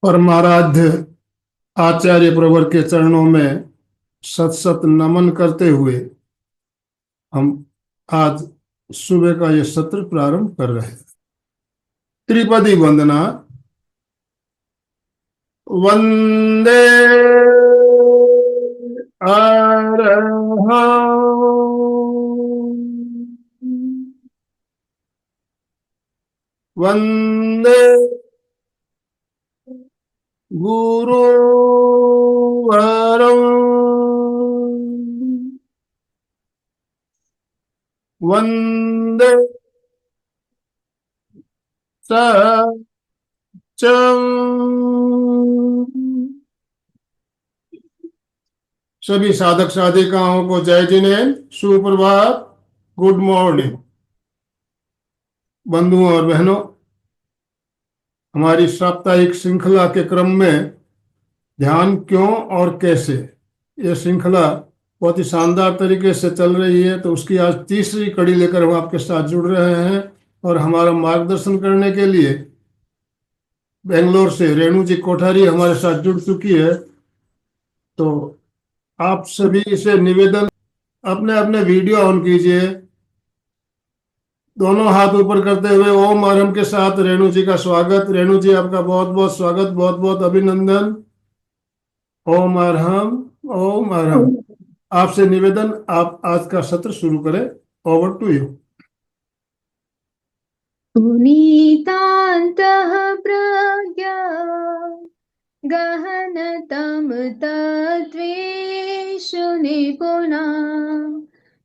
परमाराध्य आचार्य प्रवर के चरणों में सत सत नमन करते हुए हम आज सुबह का ये सत्र प्रारंभ कर रहे हैं। त्रिपदी वंदना। वंदे अरहं वंदे गुरुवरं वंदे सच्चं। सभी साधक साधिकाओं को जय जिनेन्द्र, सुप्रभात, गुड मॉर्निंग। बंधुओं और बहनों, हमारी साप्ताहिक श्रृंखला के क्रम में ध्यान क्यों और कैसे, ये श्रृंखला बहुत ही शानदार तरीके से चल रही है। तो उसकी आज तीसरी कड़ी लेकर हम आपके साथ जुड़ रहे हैं और हमारा मार्गदर्शन करने के लिए बेंगलोर से रेणु जी कोठारी हमारे साथ जुड़ चुकी है। तो आप सभी से निवेदन, अपने अपने वीडियो ऑन कीजिए, दोनों हाथ ऊपर करते हुए ओम अरहम के साथ रेणु जी का स्वागत। रेणु जी, आपका बहुत बहुत स्वागत, बहुत बहुत अभिनंदन। ओम अरहम, ओम अरहम। आपसे निवेदन, आप आज का सत्र शुरू करें। Over to you. पुनीतान्तः प्रज्ञा गहनतम तत्त्वेषु निपुणा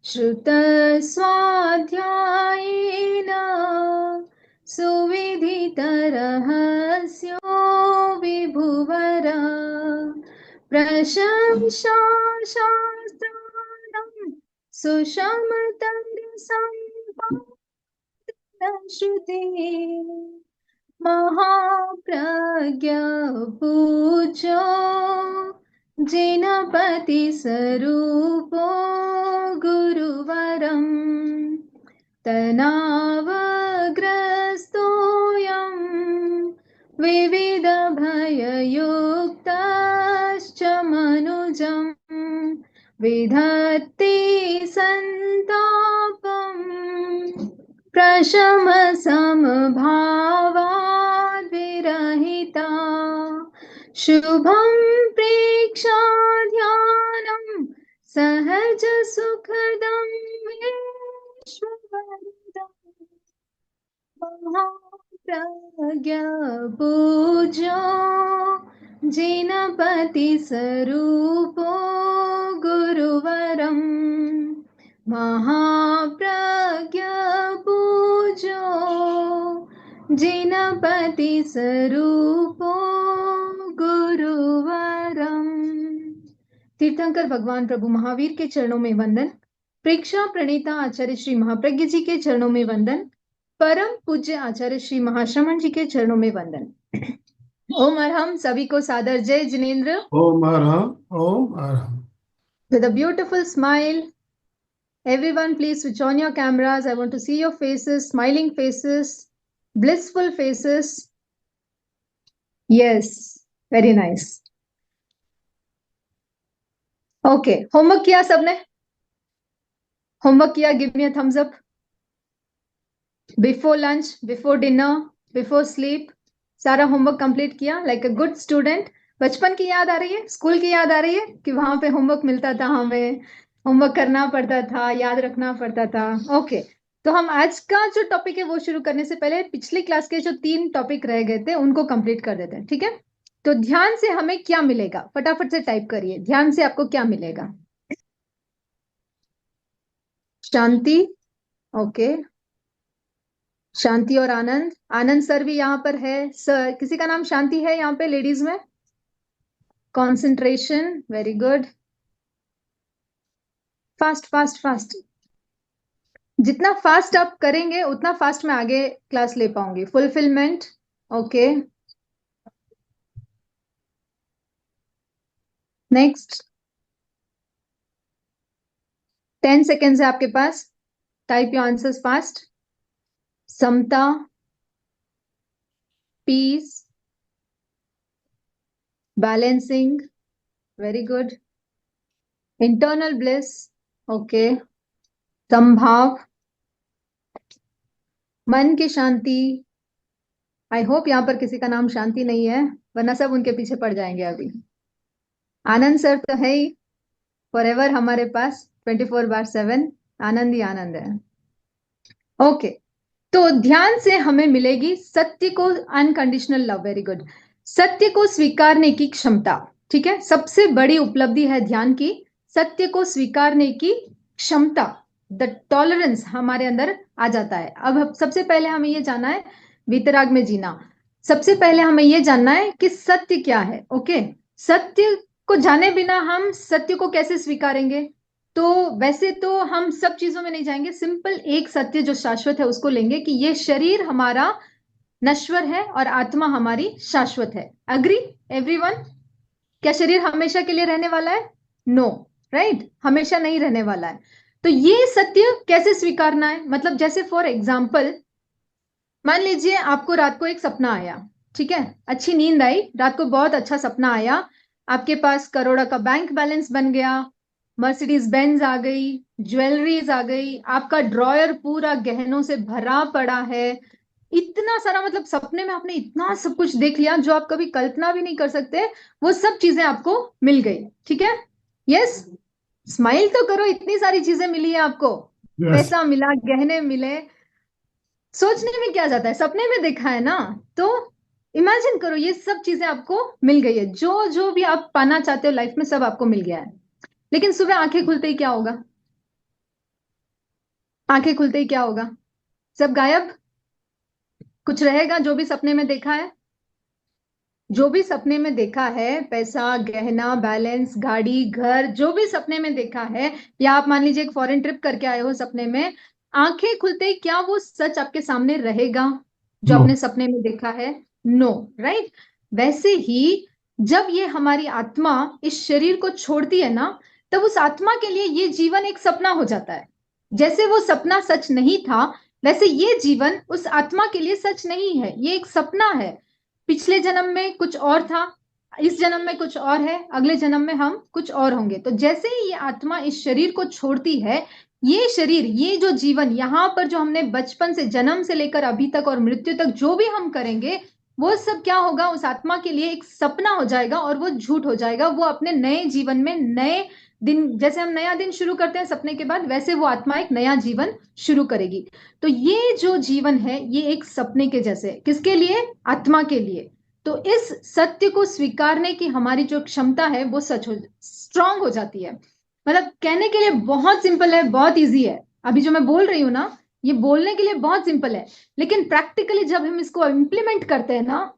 श्रुतस्वाध्यायेन सुविदितरहस्यो विभुवरा प्रशंसाशास्त्राणां सुषमतरसम्पन्ना श्रुते महाप्रज्ञा पूज्यो जिनपति स्वरूपो गुरुवरं तनावग्रस्तोऽयं विविधभययुक्तश्च मनुजं विधत्ते सन्तापम् प्रशमसमभावाद्विरहिता शुभं प्रेक्षाध्यानं सहजसुखदं विश्ववरदं महाप्रज्ञा पूज्यो जिनपतिस्वरूपो गुरुवरं महाप्रज्ञा पूज्यो जिनपति स्वरूपो गुरुवरम। तीर्थंकर भगवान प्रभु महावीर के चरणों में वंदन। प्रेक्षा प्रणीता आचार्य श्री महाप्रज्ञ जी के चरणों में वंदन। परम पूज्य आचार्य श्री महाश्रमण जी के चरणों में वंदन। ओम अरहम। सभी को सादर जय जिनेन्द्र। ओम अरहम, ओम Arham. With a beautiful smile, everyone please switch on your cameras. I want to see your faces, smiling faces, blissful faces. Yes, very nice. Okay, homework किया सबने? Homework किया? Give me a thumbs up. Before lunch, before dinner, before sleep, सारा homework complete किया? Like a good student. बचपन की याद आ रही है? स्कूल की याद आ रही है कि वहां पे होमवर्क मिलता था, हमें होमवर्क करना पड़ता था, याद रखना पड़ता था। ओके, तो हम आज का जो टॉपिक है वो शुरू करने से पहले पिछली क्लास के जो 3 टॉपिक रह गए थे उनको कंप्लीट कर देते हैं, ठीक है? तो ध्यान से हमें क्या मिलेगा, फटाफट से टाइप करिए। ध्यान से आपको क्या मिलेगा? शांति, ओके, शांति और आनंद। आनंद सर भी यहाँ पर है। सर, किसी का नाम शांति है यहाँ पे लेडीज में? Concentration, very good. Fast fast fast, जितना फास्ट आप करेंगे उतना फास्ट मैं आगे क्लास ले पाऊंगी। Fulfilment, okay. नेक्स्ट, 10 सेकेंड्स है आपके पास, टाइप योर आंसर्स फास्ट। समता, peace, balancing, very good. Internal bliss, okay. संभाव, मन की शांति। आई होप यहाँ पर किसी का नाम शांति नहीं है, वरना सब उनके पीछे पड़ जाएंगे अभी। आनंद सर तो है ही, फॉरएवर हमारे पास 24/7 आनंद ही आनंद है। ओके, तो ध्यान से हमें मिलेगी सत्य को अनकंडीशनल लव, वेरी गुड। सत्य को स्वीकारने की क्षमता, ठीक है, सबसे बड़ी उपलब्धि है ध्यान की, सत्य को स्वीकारने की क्षमता, द टॉलरेंस हमारे अंदर आ जाता है। अब सबसे पहले हमें ये जानना है, वीतराग में जीना, सबसे पहले हमें ये जानना है कि सत्य क्या है। ओके, सत्य को जाने बिना हम सत्य को कैसे स्वीकारेंगे? तो वैसे तो हम सब चीजों में नहीं जाएंगे, सिंपल एक सत्य जो शाश्वत है उसको लेंगे कि ये शरीर हमारा नश्वर है और आत्मा हमारी शाश्वत है। Agree everyone? क्या शरीर हमेशा के लिए रहने वाला है? नो, राइट, हमेशा नहीं रहने वाला है। तो ये सत्य कैसे स्वीकारना है? मतलब जैसे फॉर एग्जाम्पल, मान लीजिए आपको रात को एक सपना आया, ठीक है, अच्छी नींद आई, रात को बहुत अच्छा सपना आया, आपके पास करोड़ों का बैंक बैलेंस बन गया, मर्सिडीज बेंज आ गई, ज्वेलरीज आ गई, आपका ड्रॉयर पूरा गहनों से भरा पड़ा है, इतना सारा, मतलब सपने में आपने इतना सब कुछ देख लिया जो आप कभी कल्पना भी नहीं कर सकते, वो सब चीजें आपको मिल गई, ठीक है। यस, स्माइल तो करो, इतनी सारी चीजें मिली है आपको, यस। पैसा मिला, गहने मिले, सोचने में क्या जाता है, सपने में देखा है ना। तो इमेजिन करो ये सब चीजें आपको मिल गई है, जो जो भी आप पाना चाहते हो लाइफ में सब आपको मिल गया है। लेकिन सुबह आंखें खुलते ही क्या होगा? आंखें खुलते ही क्या होगा? सब गायब, कुछ रहेगा जो भी सपने में देखा है? जो भी सपने में देखा है, पैसा, गहना, बैलेंस, गाड़ी, घर, जो भी सपने में देखा है, या आप मान लीजिए एक फॉरेन ट्रिप करके आए हो सपने में, आंखें खुलते ही क्या वो सच आपके सामने रहेगा जो नो। आपने सपने में देखा है? No, right. वैसे ही जब ये हमारी आत्मा इस शरीर को छोड़ती है ना, तब उस आत्मा के लिए ये जीवन एक सपना हो जाता है। जैसे वो सपना सच नहीं था, वैसे ये जीवन उस आत्मा के लिए सच नहीं है, ये एक सपना है। पिछले जन्म में कुछ और था, इस जन्म में कुछ और है, अगले जन्म में हम कुछ और होंगे। तो जैसे ही ये आत्मा इस शरीर को छोड़ती है, ये शरीर, ये जो जीवन यहाँ पर जो हमने बचपन से, जन्म से लेकर अभी तक और मृत्यु तक जो भी हम करेंगे, वो सब क्या होगा, उस आत्मा के लिए एक सपना हो जाएगा और वो झूठ हो जाएगा। वो अपने नए जीवन में, नए दिन, जैसे हम नया दिन शुरू करते हैं सपने के बाद, वैसे वो आत्मा एक नया जीवन शुरू करेगी। तो ये जो जीवन है ये एक सपने के जैसे, किसके लिए? आत्मा के लिए। तो इस सत्य को स्वीकारने की हमारी जो क्षमता है वो सच हो, स्ट्रांग हो जाती है। मतलब कहने के लिए बहुत सिंपल है, बहुत इजी है, अभी जो मैं बोल रही हूं ना, ये बोलने के लिए बहुत सिंपल है, लेकिन प्रैक्टिकली जब हम इसको इम्प्लीमेंट करते हैं ना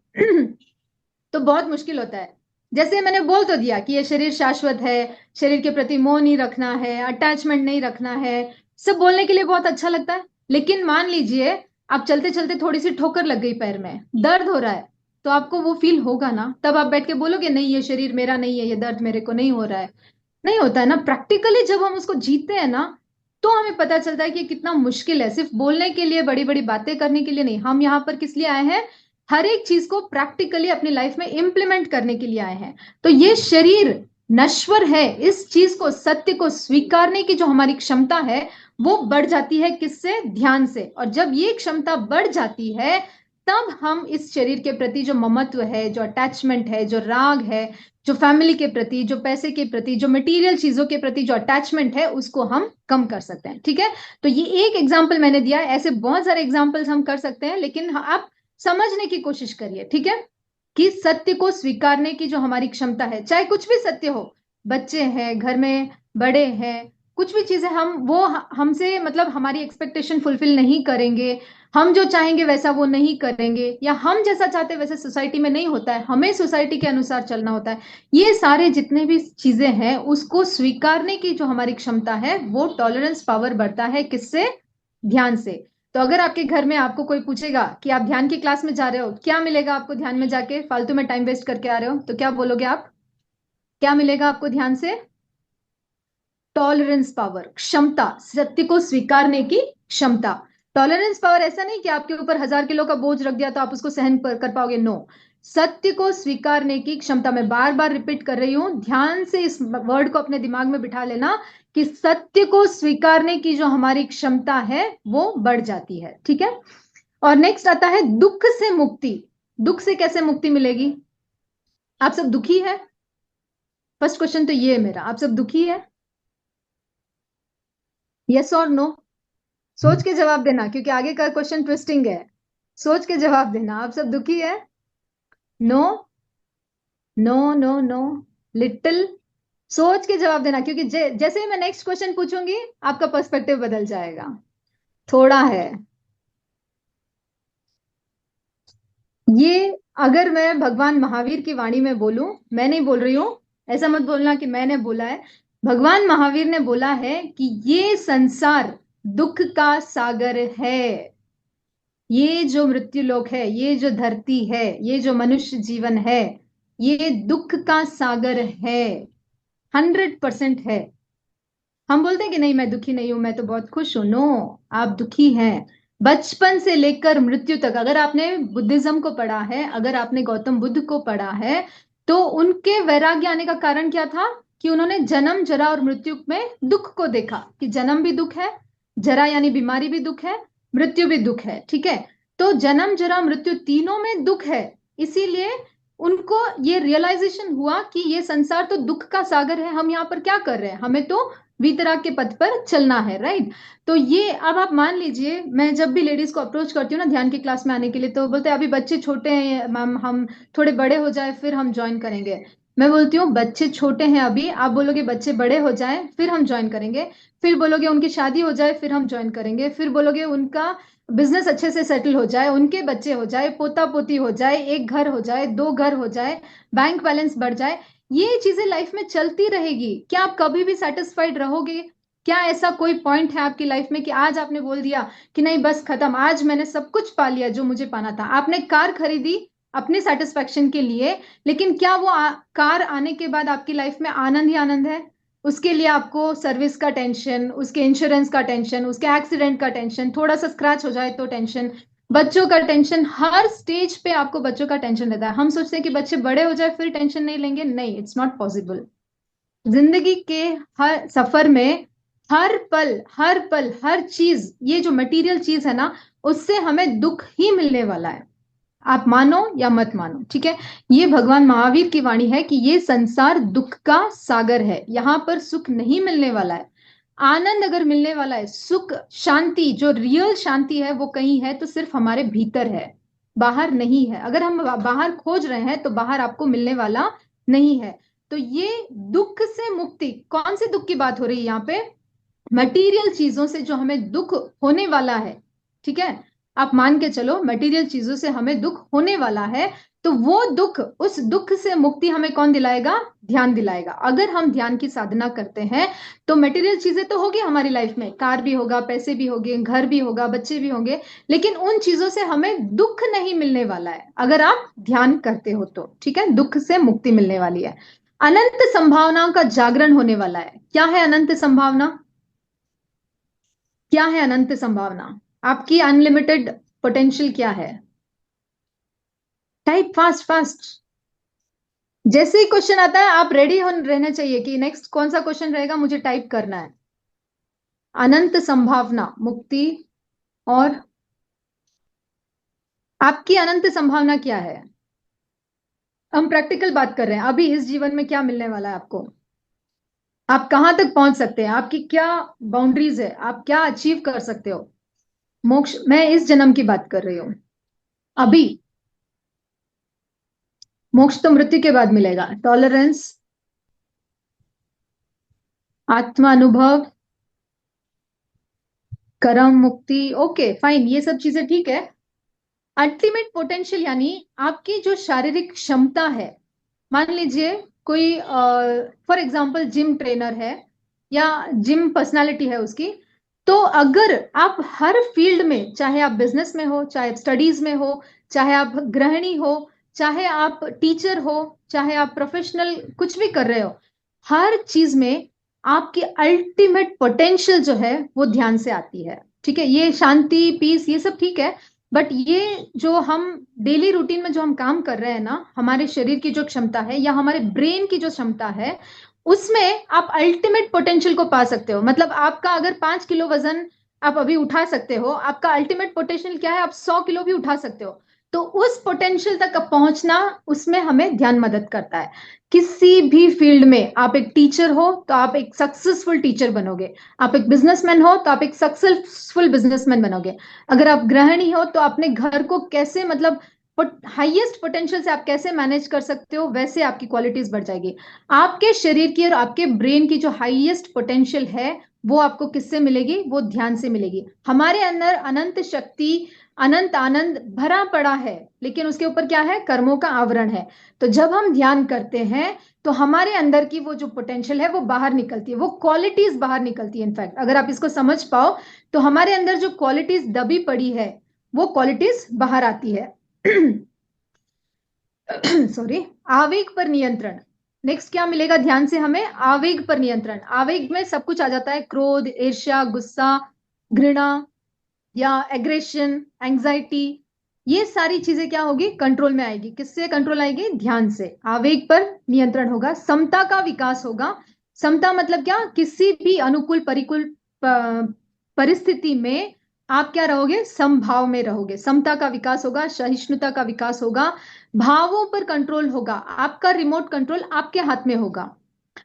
तो बहुत मुश्किल होता है। जैसे मैंने बोल तो दिया कि ये शरीर शाश्वत है, शरीर के प्रति मोह नहीं रखना है, अटैचमेंट नहीं रखना है, सब बोलने के लिए बहुत अच्छा लगता है। लेकिन मान लीजिए आप चलते चलते थोड़ी सी ठोकर लग गई, पैर में दर्द हो रहा है, तो आपको वो फील होगा ना, तब आप बैठ के बोलोगे नहीं ये शरीर मेरा नहीं है, ये दर्द मेरे को नहीं हो रहा है। नहीं होता है ना, प्रैक्टिकली जब हम उसको जीते हैं ना, तो हमें पता चलता है कि कितना मुश्किल है। सिर्फ बोलने के लिए, बड़ी बड़ी बातें करने के लिए नहीं, हम यहाँ पर किस लिए आए हैं? हर एक चीज को प्रैक्टिकली अपनी लाइफ में इंप्लीमेंट करने के लिए आए हैं। तो ये शरीर नश्वर है, इस चीज को, सत्य को स्वीकारने की जो हमारी क्षमता है वो बढ़ जाती है, किससे? ध्यान से। और जब ये क्षमता बढ़ जाती है, तब हम इस शरीर के प्रति जो ममत्व है, जो अटैचमेंट है, जो राग है, जो फैमिली के प्रति, जो पैसे के प्रति, जो मटेरियल चीजों के प्रति जो अटैचमेंट है, उसको हम कम कर सकते हैं, ठीक है। तो ये एक एग्जाम्पल मैंने दिया है, ऐसे बहुत सारे एग्जाम्पल्स हम कर सकते हैं, लेकिन आप समझने की कोशिश करिए, ठीक है, कि सत्य को स्वीकारने की जो हमारी क्षमता है, चाहे कुछ भी सत्य हो, बच्चे हैं घर में, बड़े हैं, कुछ भी चीजें हम वो हमसे, मतलब हमारी एक्सपेक्टेशन फुलफिल नहीं करेंगे, हम जो चाहेंगे वैसा वो नहीं करेंगे, या हम जैसा चाहते हैं वैसे सोसाइटी में नहीं होता है, हमें सोसाइटी के अनुसार चलना होता है, ये सारे जितने भी चीजें हैं उसको स्वीकारने की जो हमारी क्षमता है, वो टॉलरेंस पावर बढ़ता है, किससे? ध्यान से। तो अगर आपके घर में आपको कोई पूछेगा कि आप ध्यान की क्लास में जा रहे हो, क्या मिलेगा आपको ध्यान में जाके, फालतू में टाइम वेस्ट करके आ रहे हो, तो क्या बोलोगे आप? क्या मिलेगा आपको ध्यान से? टॉलरेंस पावर, क्षमता, सत्य को स्वीकारने की क्षमता। टॉलरेंस पावर ऐसा नहीं कि आपके ऊपर 1000 किलो का बोझ रख दिया तो आप उसको सहन कर पाओगे, नो। सत्य को स्वीकारने की क्षमता। मैं बार बार रिपीट कर रही हूं, ध्यान से इस वर्ड को अपने दिमाग में बिठा लेना कि सत्य को स्वीकारने की जो हमारी क्षमता है वो बढ़ जाती है। ठीक है, और नेक्स्ट आता है दुख से मुक्ति। दुख से कैसे मुक्ति मिलेगी? आप सब दुखी है? फर्स्ट क्वेश्चन तो ये है मेरा, आप सब दुखी है? यस और नो? सोच के जवाब देना, क्योंकि आगे का क्वेश्चन ट्विस्टिंग है। सोच के जवाब देना, आप सब दुखी है? No, no, no, no, little. सोच के जवाब देना, क्योंकि जैसे ही मैं नेक्स्ट क्वेश्चन पूछूंगी आपका पर्सपेक्टिव बदल जाएगा। थोड़ा है ये। अगर मैं भगवान महावीर की वाणी में बोलूं, मैं नहीं बोल रही हूं, ऐसा मत बोलना कि मैंने बोला है। भगवान महावीर ने बोला है कि ये संसार दुख का सागर है। ये जो मृत्युलोक है, ये जो धरती है, ये जो मनुष्य जीवन है, ये दुख का सागर है। 100% है। हम बोलते हैं कि नहीं मैं दुखी नहीं हूं, मैं तो बहुत खुश हूं। नो, आप दुखी हैं। बचपन से लेकर मृत्यु तक, अगर आपने बुद्धिज्म को पढ़ा है, अगर आपने गौतम बुद्ध को पढ़ा है, तो उनके वैराग्य आने का कारण क्या था? कि उन्होंने जन्म, जरा और मृत्यु में दुख को देखा कि जन्म भी दुख है, जरा यानी बीमारी भी दुख है, मृत्यु भी दुख है। ठीक है, तो जन्म, जरा, मृत्यु तीनों में दुख है। इसीलिए उनको ये रियलाइजेशन हुआ कि ये संसार तो दुख का सागर है, हम यहाँ पर क्या कर रहे हैं, हमें तो वीतराग के पथ पर चलना है। राइट, तो ये अब आप मान लीजिए, मैं जब भी लेडीज को अप्रोच करती हूँ ना ध्यान की क्लास में आने के लिए, तो बोलते हैं अभी बच्चे छोटे हैं मैम, हम थोड़े बड़े हो जाए फिर हम ज्वाइन करेंगे। मैं बोलती हूँ बच्चे छोटे हैं अभी, आप बोलोगे बच्चे बड़े हो जाए फिर हम ज्वाइन करेंगे, फिर बोलोगे उनकी शादी हो जाए फिर हम ज्वाइन करेंगे, फिर बोलोगे उनका बिजनेस अच्छे से सेटल हो जाए, उनके बच्चे हो जाए, पोता पोती हो जाए, एक घर हो जाए, दो घर हो जाए, बैंक बैलेंस बढ़ जाए। ये चीजें लाइफ में चलती रहेगी। क्या आप कभी भी सेटिस्फाइड रहोगे? क्या ऐसा कोई पॉइंट है आपकी लाइफ में कि आज आपने बोल दिया कि नहीं बस खत्म, आज मैंने सब कुछ पा लिया जो मुझे पाना था? आपने कार खरीदी अपने सेटिस्फेक्शन के लिए, लेकिन क्या वो कार आने के बाद आपकी लाइफ में आनंद ही आनंद है? उसके लिए आपको सर्विस का टेंशन, उसके इंश्योरेंस का टेंशन, उसके एक्सीडेंट का टेंशन, थोड़ा सा स्क्रैच हो जाए तो टेंशन, बच्चों का टेंशन। हर स्टेज पे आपको बच्चों का टेंशन रहता है। हम सोचते हैं कि बच्चे बड़े हो जाए फिर टेंशन नहीं लेंगे, नहीं, इट्स नॉट पॉसिबल। जिंदगी के हर सफर में, हर पल हर चीज, ये जो मटेरियल चीज है ना, उससे हमें दुख ही मिलने वाला है, आप मानो या मत मानो। ठीक है, ये भगवान महावीर की वाणी है कि ये संसार दुख का सागर है, यहां पर सुख नहीं मिलने वाला है। आनंद अगर मिलने वाला है, सुख, शांति, जो रियल शांति है वो कहीं है तो सिर्फ हमारे भीतर है, बाहर नहीं है। अगर हम बाहर खोज रहे हैं तो बाहर आपको मिलने वाला नहीं है। तो ये दुख से मुक्ति, कौन से दुख की बात हो रही है यहाँ पे? मटीरियल चीजों से जो हमें दुख होने वाला है। ठीक है, आप मान के चलो मटेरियल चीजों से हमें दुख होने वाला है, तो वो दुख, उस दुख से मुक्ति हमें कौन दिलाएगा? ध्यान दिलाएगा। अगर हम ध्यान की साधना करते हैं तो मटेरियल चीजें तो होगी हमारी लाइफ में, कार भी होगा, पैसे भी होंगे, घर भी होगा, बच्चे भी होंगे, लेकिन उन चीजों से हमें दुख नहीं मिलने वाला है अगर आप ध्यान करते हो तो। ठीक है, दुख से मुक्ति मिलने वाली है। अनंत संभावनाओं का जागरण होने वाला है। क्या है अनंत संभावना? क्या है अनंत संभावना? आपकी अनलिमिटेड पोटेंशियल क्या है? Type fast fast. जैसे ही क्वेश्चन आता है आप रेडी हो रहना चाहिए कि नेक्स्ट कौन सा क्वेश्चन रहेगा, मुझे टाइप करना है। अनंत संभावना, मुक्ति, और आपकी अनंत संभावना क्या है? हम प्रैक्टिकल बात कर रहे हैं, अभी इस जीवन में क्या मिलने वाला है आपको, आप कहां तक पहुंच सकते हैं, आपकी क्या बाउंड्रीज है, आप क्या अचीव कर सकते हो। मोक्ष, मैं इस जन्म की बात कर रही हूं अभी। मोक्ष तो मृत्यु के बाद मिलेगा। टॉलरेंस, आत्मा अनुभव, कर्म मुक्ति, ओके फाइन, ये सब चीजें ठीक है। अल्टीमेट पोटेंशियल यानी आपकी जो शारीरिक क्षमता है, मान लीजिए कोई फॉर एग्जांपल जिम ट्रेनर है या जिम पर्सनालिटी है उसकी, तो अगर आप हर फील्ड में, चाहे आप बिजनेस में हो, चाहे आप स्टडीज में हो, चाहे आप गृहिणी हो, चाहे आप टीचर हो, चाहे आप प्रोफेशनल कुछ भी कर रहे हो, हर चीज में आपकी अल्टीमेट पोटेंशियल जो है वो ध्यान से आती है। ठीक है, ये शांति, पीस, ये सब ठीक है, बट ये जो हम डेली रूटीन में जो हम काम कर रहे हैं ना, हमारे शरीर की जो क्षमता है या हमारे ब्रेन की जो क्षमता है, उसमें आप अल्टीमेट पोटेंशियल को पा सकते हो। मतलब आपका अगर 5 किलो वजन आप अभी उठा सकते हो, आपका अल्टीमेट पोटेंशियल क्या है, आप 100 किलो भी उठा सकते हो। तो उस पोटेंशियल तक पहुंचना, उसमें हमें ध्यान मदद करता है। किसी भी फील्ड में आप एक टीचर हो तो आप एक सक्सेसफुल टीचर बनोगे, आप एक बिजनेसमैन हो तो आप एक सक्सेसफुल बिजनेसमैन बनोगे, अगर आप गृहिणी हो तो अपने घर को कैसे, मतलब हाईएस्ट पोटेंशियल से आप कैसे मैनेज कर सकते हो, वैसे आपकी क्वालिटीज बढ़ जाएगी। आपके शरीर की और आपके ब्रेन की जो हाईएस्ट पोटेंशियल है, वो आपको किससे मिलेगी, वो ध्यान से मिलेगी। हमारे अंदर अनंत शक्ति, अनंत आनंद भरा पड़ा है, लेकिन उसके ऊपर क्या है, कर्मों का आवरण है। तो जब हम ध्यान करते हैं तो हमारे अंदर की वो जो पोटेंशियल है वो बाहर निकलती है, वो क्वालिटीज बाहर निकलती है। इनफैक्ट अगर आप इसको समझ पाओ तो हमारे अंदर जो क्वालिटीज दबी पड़ी है, वो क्वालिटीज बाहर आती है। सॉरी। आवेग पर नियंत्रण। नेक्स्ट क्या मिलेगा ध्यान से हमें, आवेग पर नियंत्रण। आवेग में सब कुछ आ जाता है, क्रोध, ईर्ष्या, गुस्सा, घृणा या एग्रेशन, एंजाइटी, ये सारी चीजें क्या होगी, कंट्रोल में आएगी। किससे कंट्रोल आएगी, ध्यान से। आवेग पर नियंत्रण होगा, समता का विकास होगा। समता मतलब क्या, किसी भी अनुकूल परिकूल परिस्थिति में आप क्या रहोगे, समभाव में रहोगे। समता का विकास होगा, सहिष्णुता का विकास होगा, भावों पर कंट्रोल होगा, आपका रिमोट कंट्रोल आपके हाथ में होगा।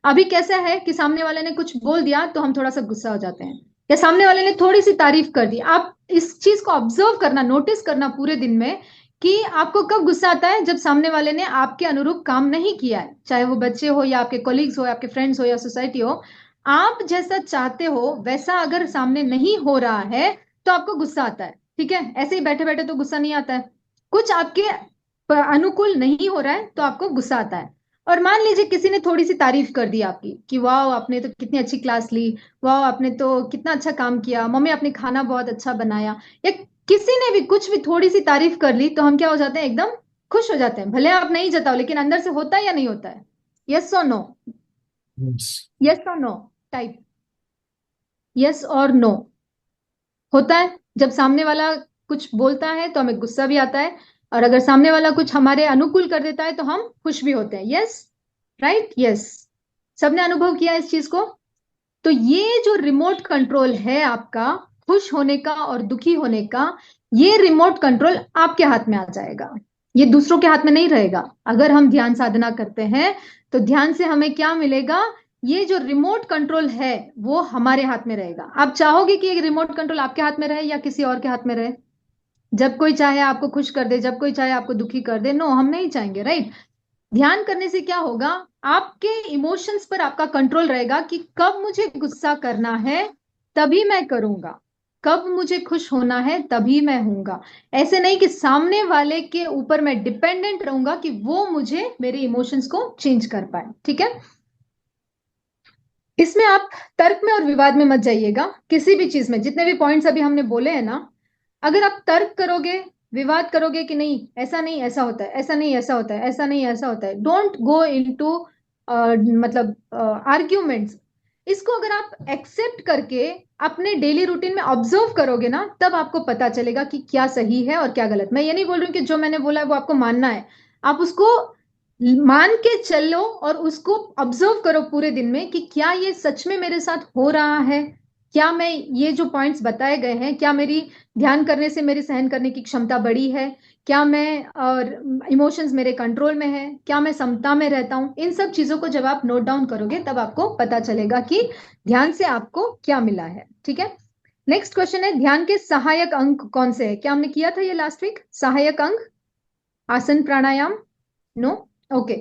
अभी कैसा है कि सामने वाले ने कुछ बोल दिया तो हम थोड़ा सा गुस्सा हो जाते हैं, या सामने वाले ने थोड़ी सी तारीफ कर दी। आप इस चीज को ऑब्जर्व करना, नोटिस करना पूरे दिन में, कि आपको कब गुस्सा आता है, जब सामने वाले ने आपके अनुरूप काम नहीं किया है, चाहे वो बच्चे हो या आपके कोलीग्स हो या आपके फ्रेंड्स हो या सोसाइटी हो। आप जैसा चाहते हो वैसा अगर सामने नहीं हो रहा है तो आपको गुस्सा आता है। ठीक है, ऐसे ही बैठे बैठे तो गुस्सा नहीं आता है, कुछ आपके अनुकूल नहीं हो रहा है तो आपको गुस्सा आता है। और मान लीजिए किसी ने थोड़ी सी तारीफ कर दी आपकी, कि वाह आपने तो कितनी अच्छी क्लास ली, वाह आपने तो कितना अच्छा काम किया, मम्मी आपने खाना बहुत अच्छा बनाया, या किसी ने भी कुछ भी थोड़ी सी तारीफ कर ली, तो हम क्या हो जाते हैं, एकदम खुश हो जाते हैं। भले आप नहीं जताओ, लेकिन अंदर से होता है या नहीं होता है, यस और नो, Yes. यस और नो टाइप, यस और नो होता है। जब सामने वाला कुछ बोलता है तो हमें गुस्सा भी आता है, और अगर सामने वाला कुछ हमारे अनुकूल कर देता है तो हम खुश भी होते हैं। Yes, right, yes. सबने अनुभव किया इस चीज को। तो ये जो रिमोट कंट्रोल है आपका, खुश होने का और दुखी होने का, ये रिमोट कंट्रोल आपके हाथ में आ जाएगा, ये दूसरों के हाथ में नहीं रहेगा। अगर हम ध्यान साधना करते हैं तो ध्यान से हमें क्या मिलेगा, ये जो रिमोट कंट्रोल है वो हमारे हाथ में रहेगा। आप चाहोगे कि ये रिमोट कंट्रोल आपके हाथ में रहे या किसी और के हाथ में रहे? जब कोई चाहे आपको खुश कर दे, जब कोई चाहे आपको दुखी कर दे, नो, हम नहीं चाहेंगे, राइट। ध्यान करने से क्या होगा, आपके इमोशंस पर आपका कंट्रोल रहेगा, कि कब मुझे गुस्सा करना है तभी मैं करूंगा, कब मुझे खुश होना है तभी मैं हूंगा। ऐसे नहीं कि सामने वाले के ऊपर मैं डिपेंडेंट रहूंगा कि वो मुझे मेरे इमोशंस को चेंज कर पाए। ठीक है, इसमें आप तर्क में और विवाद में मत जाइएगा। किसी भी चीज में जितने भी पॉइंट्स अभी हमने बोले हैं ना, अगर आप तर्क करोगे, विवाद करोगे कि नहीं ऐसा नहीं ऐसा होता है, ऐसा नहीं ऐसा होता है, ऐसा नहीं ऐसा होता है, डोंट गो इनटू मतलब आर्ग्यूमेंट्स। इसको अगर आप एक्सेप्ट करके अपने डेली रूटीन में ऑब्जर्व करोगे ना, तब आपको पता चलेगा कि क्या सही है और क्या गलत। मैं ये नहीं बोल रही हूँ कि जो मैंने बोला है वो आपको मानना है, आप उसको मान के चलो और उसको ऑब्जर्व करो पूरे दिन में, कि क्या ये सच में मेरे साथ हो रहा है, क्या मैं ये जो पॉइंट्स बताए गए हैं, क्या मेरी ध्यान करने से मेरी सहन करने की क्षमता बढ़ी है, क्या मैं और इमोशंस मेरे कंट्रोल में है, क्या मैं समता में रहता हूँ। इन सब चीजों को जब आप नोट डाउन करोगे तब आपको पता चलेगा कि ध्यान से आपको क्या मिला है। ठीक है, नेक्स्ट क्वेश्चन है, ध्यान के सहायक अंग कौन से है? क्या हमने किया था ये लास्ट वीक? सहायक अंग, आसन, प्राणायाम, नो, ओके।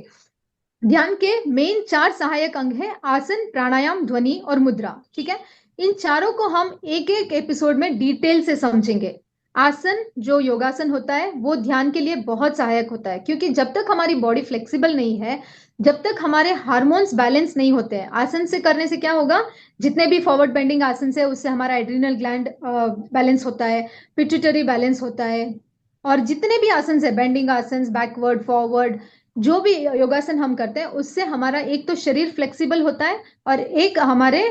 ध्यान के मेन 4 सहायक अंग हैं, आसन, प्राणायाम, ध्वनि और मुद्रा। ठीक है, इन चारों को हम एक एक एपिसोड में डिटेल से समझेंगे। आसन जो योगासन होता है वो ध्यान के लिए बहुत सहायक होता है, क्योंकि जब तक हमारी बॉडी फ्लेक्सिबल नहीं है, जब तक हमारे हार्मोन्स बैलेंस नहीं होते हैं, आसन से करने से क्या होगा, जितने भी फॉरवर्ड बेंडिंग आसन से, उससे हमारा एड्रिनल ग्लैंड बैलेंस होता है, पिट्यूटरी बैलेंस होता है, और जितने भी आसन है, बेंडिंग आसन, बैकवर्ड, फॉरवर्ड, जो भी योगासन हम करते हैं, उससे हमारा एक तो शरीर फ्लेक्सिबल होता है, और एक हमारे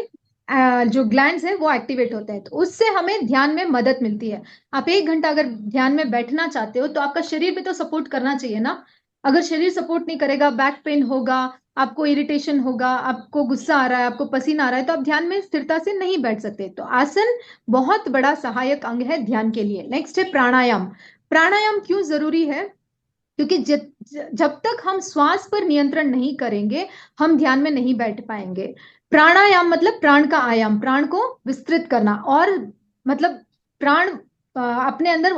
जो ग्लैंड्स है वो एक्टिवेट होते हैं, तो उससे हमें ध्यान में मदद मिलती है। आप 1 घंटा अगर ध्यान में बैठना चाहते हो तो आपका शरीर भी तो सपोर्ट करना चाहिए ना। अगर शरीर सपोर्ट नहीं करेगा, बैक पेन होगा, आपको इरिटेशन होगा, आपको गुस्सा आ रहा है, आपको पसीना आ रहा है, तो आप ध्यान में स्थिरता से नहीं बैठ सकते। तो आसन बहुत बड़ा सहायक अंग है ध्यान के लिए। नेक्स्ट है प्राणायाम। प्राणायाम क्यों जरूरी है? क्योंकि जब तक हम श्वास पर नियंत्रण नहीं करेंगे, हम ध्यान में नहीं बैठ पाएंगे। प्राणायाम मतलब प्राण का आयाम, प्राण को विस्तृत करना, और मतलब प्राण अपने अंदर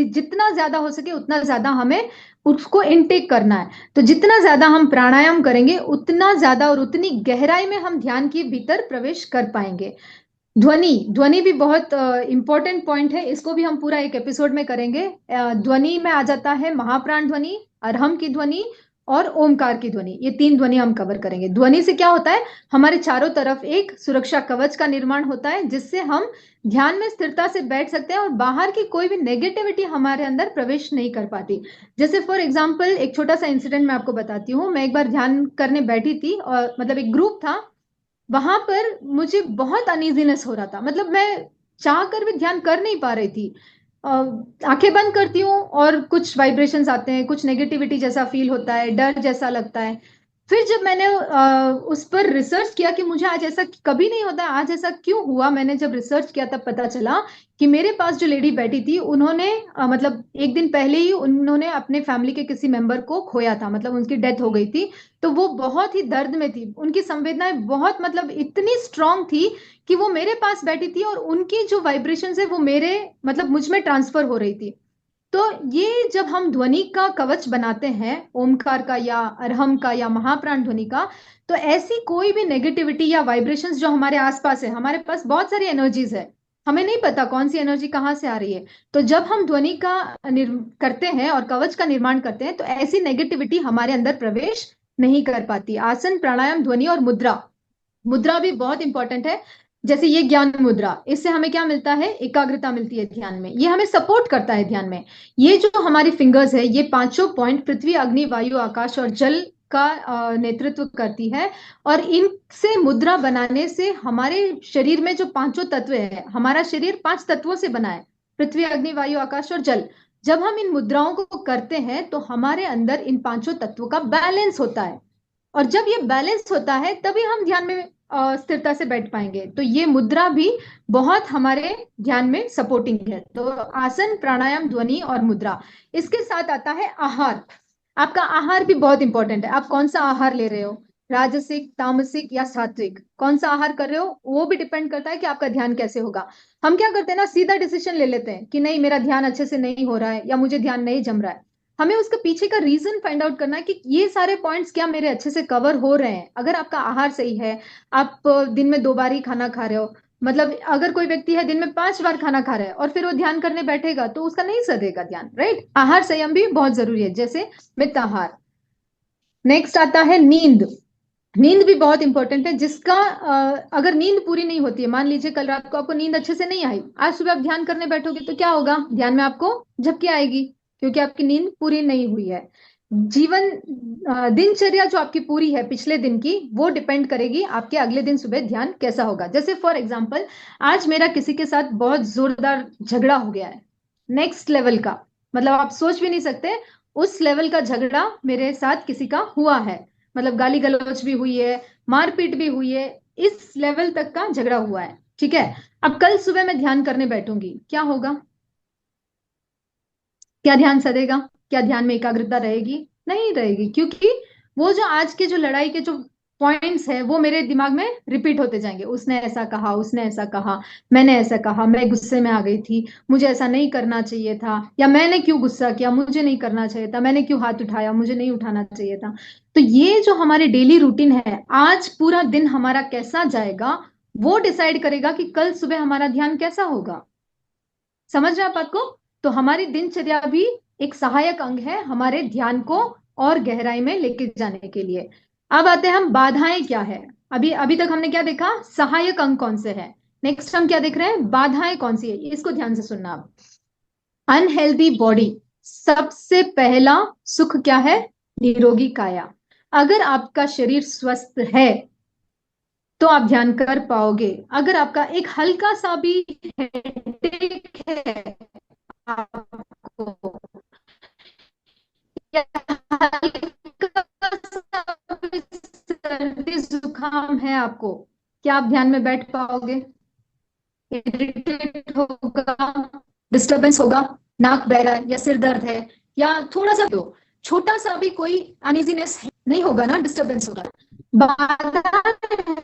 जितना ज्यादा हो सके उतना ज्यादा हमें उसको इनटेक करना है। तो जितना ज्यादा हम प्राणायाम करेंगे उतना ज्यादा और उतनी गहराई में हम ध्यान के भीतर प्रवेश कर पाएंगे। ध्वनि, ध्वनि भी बहुत इंपॉर्टेंट पॉइंट है, इसको भी हम पूरा एक एपिसोड में करेंगे। ध्वनि में आ जाता है महाप्राण ध्वनि, अरहम की ध्वनि और ओमकार की ध्वनि। ये 3 ध्वनि हम कवर करेंगे। ध्वनि से क्या होता है, हमारे चारों तरफ एक सुरक्षा कवच का निर्माण होता है, जिससे हम ध्यान में स्थिरता से बैठ सकते हैं और बाहर की कोई भी नेगेटिविटी हमारे अंदर प्रवेश नहीं कर पाती। जैसे फॉर एग्जाम्पल एक छोटा सा इंसिडेंट मैं आपको बताती हूँ। मैं एक बार ध्यान करने बैठी थी, और मतलब एक ग्रुप था, वहां पर मुझे बहुत अनईजीनेस हो रहा था, मतलब मैं चाह कर भी ध्यान कर नहीं पा रही थी। आंखें बंद करती हूँ और कुछ वाइब्रेशंस आते हैं, कुछ नेगेटिविटी जैसा फील होता है, डर जैसा लगता है। फिर जब मैंने उस पर रिसर्च किया कि मुझे आज ऐसा कभी नहीं होता, आज ऐसा क्यों हुआ, मैंने जब रिसर्च किया तब पता चला कि मेरे पास जो लेडी बैठी थी उन्होंने मतलब एक दिन पहले ही उन्होंने अपने फैमिली के किसी मेंबर को खोया था, मतलब उनकी डेथ हो गई थी। तो वो बहुत ही दर्द में थी, उनकी संवेदनाएं बहुत मतलब इतनी स्ट्रांग थी कि वो मेरे पास बैठी थी और उनकी जो वाइब्रेशन है वो मेरे मतलब मुझ में ट्रांसफर हो रही थी। तो ये जब हम ध्वनि का कवच बनाते हैं, ओमकार का या अरहम का या महाप्राण ध्वनि का, तो ऐसी कोई भी नेगेटिविटी या वाइब्रेशंस जो हमारे आसपास है, हमारे पास बहुत सारी एनर्जीज है, हमें नहीं पता कौन सी एनर्जी कहाँ से आ रही है। तो जब हम ध्वनि का करते हैं और कवच का निर्माण करते हैं, तो ऐसी नेगेटिविटी हमारे अंदर प्रवेश नहीं कर पाती। आसन, प्राणायाम, ध्वनि और मुद्रा, मुद्रा भी बहुत इंपॉर्टेंट है। जैसे ये ज्ञान मुद्रा, इससे हमें क्या मिलता है, एकाग्रता मिलती है ध्यान में, ये हमें सपोर्ट करता है ध्यान में। ये जो हमारी फिंगर्स है, ये पांचों पॉइंट पृथ्वी, अग्नि, वायु, आकाश और जल का नेतृत्व करती है। और इनसे मुद्रा बनाने से हमारे शरीर में जो पांचों तत्व है, हमारा शरीर 5 तत्वों से बना है, पृथ्वी, अग्नि, वायु, आकाश और जल। जब हम इन मुद्राओं को करते हैं तो हमारे अंदर इन पांचों तत्वों का बैलेंस होता है, और जब ये बैलेंस होता है तभी हम ध्यान में स्थिरता से बैठ पाएंगे। तो ये मुद्रा भी बहुत हमारे ध्यान में सपोर्टिंग है। तो आसन, प्राणायाम, ध्वनि और मुद्रा। इसके साथ आता है आहार। आपका आहार भी बहुत इंपॉर्टेंट है, आप कौन सा आहार ले रहे हो, राजसिक, तामसिक या सात्विक, कौन सा आहार कर रहे हो, वो भी डिपेंड करता है कि आपका ध्यान कैसे होगा। हम क्या करते हैं ना, सीधा डिसीजन ले लेते हैं कि नहीं मेरा ध्यान अच्छे से नहीं हो रहा है या मुझे ध्यान नहीं जम रहा है। हमें उसके पीछे का रीजन फाइंड आउट करना है कि ये सारे पॉइंट्स क्या मेरे अच्छे से कवर हो रहे हैं। अगर आपका आहार सही है, आप दिन में 2 बार ही खाना खा रहे हो, मतलब अगर कोई व्यक्ति है दिन में 5 बार खाना खा रहा है और फिर वो ध्यान करने बैठेगा तो उसका नहीं सधेगा ध्यान, राइट। आहार संयम भी बहुत जरूरी है, जैसे मित आहार। नेक्स्ट आता है नींद। नींद भी बहुत इंपॉर्टेंट है, जिसका अगर नींद पूरी नहीं होती है, मान लीजिए कल रात को आपको नींद अच्छे से नहीं आई, आज सुबह आप ध्यान करने बैठोगे तो क्या होगा, ध्यान में आपको झपकी आएगी, क्योंकि आपकी नींद पूरी नहीं हुई है। जीवन दिनचर्या जो आपकी पूरी है पिछले दिन की, वो डिपेंड करेगी आपके अगले दिन सुबह ध्यान कैसा होगा। जैसे फॉर एग्जाम्पल, आज मेरा किसी के साथ बहुत जोरदार झगड़ा हो गया है, नेक्स्ट लेवल का, मतलब आप सोच भी नहीं सकते उस लेवल का झगड़ा मेरे साथ किसी का हुआ है, मतलब गाली गलौज भी हुई है, मारपीट भी हुई है, इस लेवल तक का झगड़ा हुआ है, ठीक है। अब कल सुबह मैं ध्यान करने बैठूंगी, क्या होगा, क्या ध्यान सधेगा, क्या ध्यान में एकाग्रता रहेगी, नहीं रहेगी, क्योंकि वो जो आज के जो लड़ाई के जो पॉइंट्स है वो मेरे दिमाग में रिपीट होते जाएंगे। उसने ऐसा कहा, उसने ऐसा कहा, मैंने ऐसा कहा, मैं गुस्से में आ गई थी, मुझे ऐसा नहीं करना चाहिए था, या मैंने क्यों गुस्सा किया, मुझे नहीं करना चाहिए था, मैंने क्यों हाथ उठाया, मुझे नहीं उठाना चाहिए था। तो ये जो हमारे डेली रूटीन है, आज पूरा दिन हमारा कैसा जाएगा, वो डिसाइड करेगा कि कल सुबह हमारा ध्यान कैसा होगा। समझ रहे हैं आप बात को? तो हमारी दिनचर्या भी एक सहायक अंग है हमारे ध्यान को और गहराई में लेके जाने के लिए। अब आते हैं हम बाधाएं क्या है। अभी अभी तक हमने क्या देखा, सहायक अंग कौन से है। नेक्स्ट हम क्या देख रहे हैं, बाधाएं कौन सी है, इसको ध्यान से सुनना आप। अनहेल्दी बॉडी, सबसे पहला सुख क्या है, निरोगी काया। अगर आपका शरीर स्वस्थ है तो आप ध्यान कर पाओगे। अगर आपका एक हल्का सा भी हेडेक है आपको, या हल्का सा भी सर्दी जुकाम है आपको, क्या आप ध्यान में बैठ पाओगे? इरिटेट होगा, डिस्टरबेंस होगा, नाक बह रहा है या सिर दर्द है या थोड़ा सा तो छोटा सा भी कोई अनइजीनेस नहीं होगा ना, डिस्टरबेंस होगा। बाधा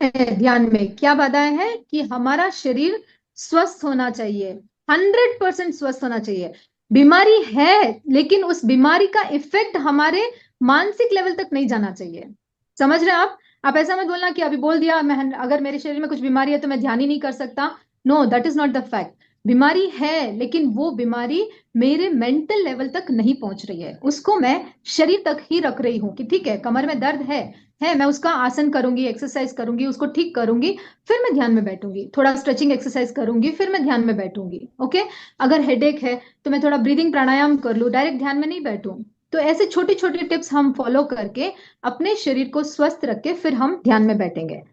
है ध्यान में, क्या बाधा है कि हमारा शरीर स्वस्थ होना चाहिए, 100% स्वस्थ होना चाहिए। बीमारी है लेकिन उस बीमारी का इफेक्ट हमारे मानसिक लेवल तक नहीं जाना चाहिए। समझ रहे हैं आप ऐसा मत बोलना कि अभी बोल दिया मैं, अगर मेरे शरीर में कुछ बीमारी है तो मैं ध्यान ही नहीं कर सकता। No, that is not the fact. बीमारी है लेकिन वो बीमारी मेरे मेंटल लेवल तक नहीं पहुंच रही है, उसको मैं शरीर तक ही रख रही हूँ कि ठीक है कमर में दर्द है, मैं उसका आसन करूंगी, एक्सरसाइज करूंगी, उसको ठीक करूंगी, फिर मैं ध्यान में बैठूंगी, थोड़ा स्ट्रेचिंग एक्सरसाइज करूंगी, फिर मैं ध्यान में बैठूंगी। ओके, अगर हेडेक है तो मैं थोड़ा ब्रीदिंग प्राणायाम कर लूं, डायरेक्ट ध्यान में नहीं बैठूं। तो ऐसे छोटी छोटी टिप्स हम फॉलो करके अपने शरीर को स्वस्थ रख के फिर हम ध्यान में बैठेंगे।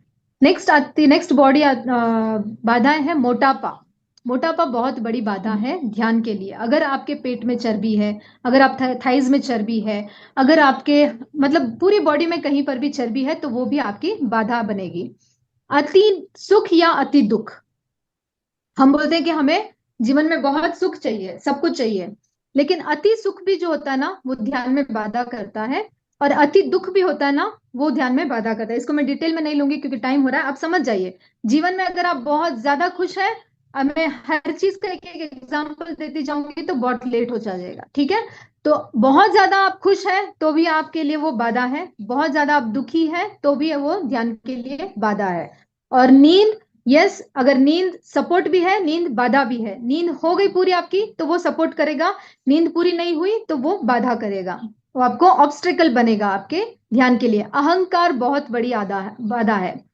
नेक्स्ट बॉडी बाधाएं है मोटापा। मोटापा बहुत बड़ी बाधा है ध्यान के लिए। अगर आपके पेट में चर्बी है, अगर आप थाइज में चर्बी है, अगर आपके मतलब पूरी बॉडी में कहीं पर भी चर्बी है तो वो भी आपकी बाधा बनेगी। अति सुख या अति दुख, हम बोलते हैं कि हमें जीवन में बहुत सुख चाहिए, सब कुछ चाहिए, लेकिन अति सुख भी जो होता है ना वो ध्यान में बाधा करता है, और अति दुख भी होता है ना वो ध्यान में बाधा करता है। इसको मैं डिटेल में नहीं लूंगी क्योंकि टाइम हो रहा है, आप समझ जाइए। जीवन में अगर आप बहुत ज्यादा खुश है, अब मैं हर चीज का एक एक एग्जाम्पल देती जाऊंगी तो बहुत लेट हो जाएगा, ठीक है? तो बहुत ज्यादा आप खुश है तो भी आपके लिए वो बाधा है, बहुत ज्यादा आप दुखी है तो भी वो ध्यान के लिए बाधा है। और नींद, यस, अगर नींद सपोर्ट भी है, नींद बाधा भी है। नींद हो गई पूरी आपकी तो वो सपोर्ट करेगा, नींद पूरी नहीं हुई तो वो बाधा करेगा, वो आपको ऑब्स्ट्रिकल बनेगा आपके ध्यान के लिए। अहंकार बहुत बड़ी बाधा है।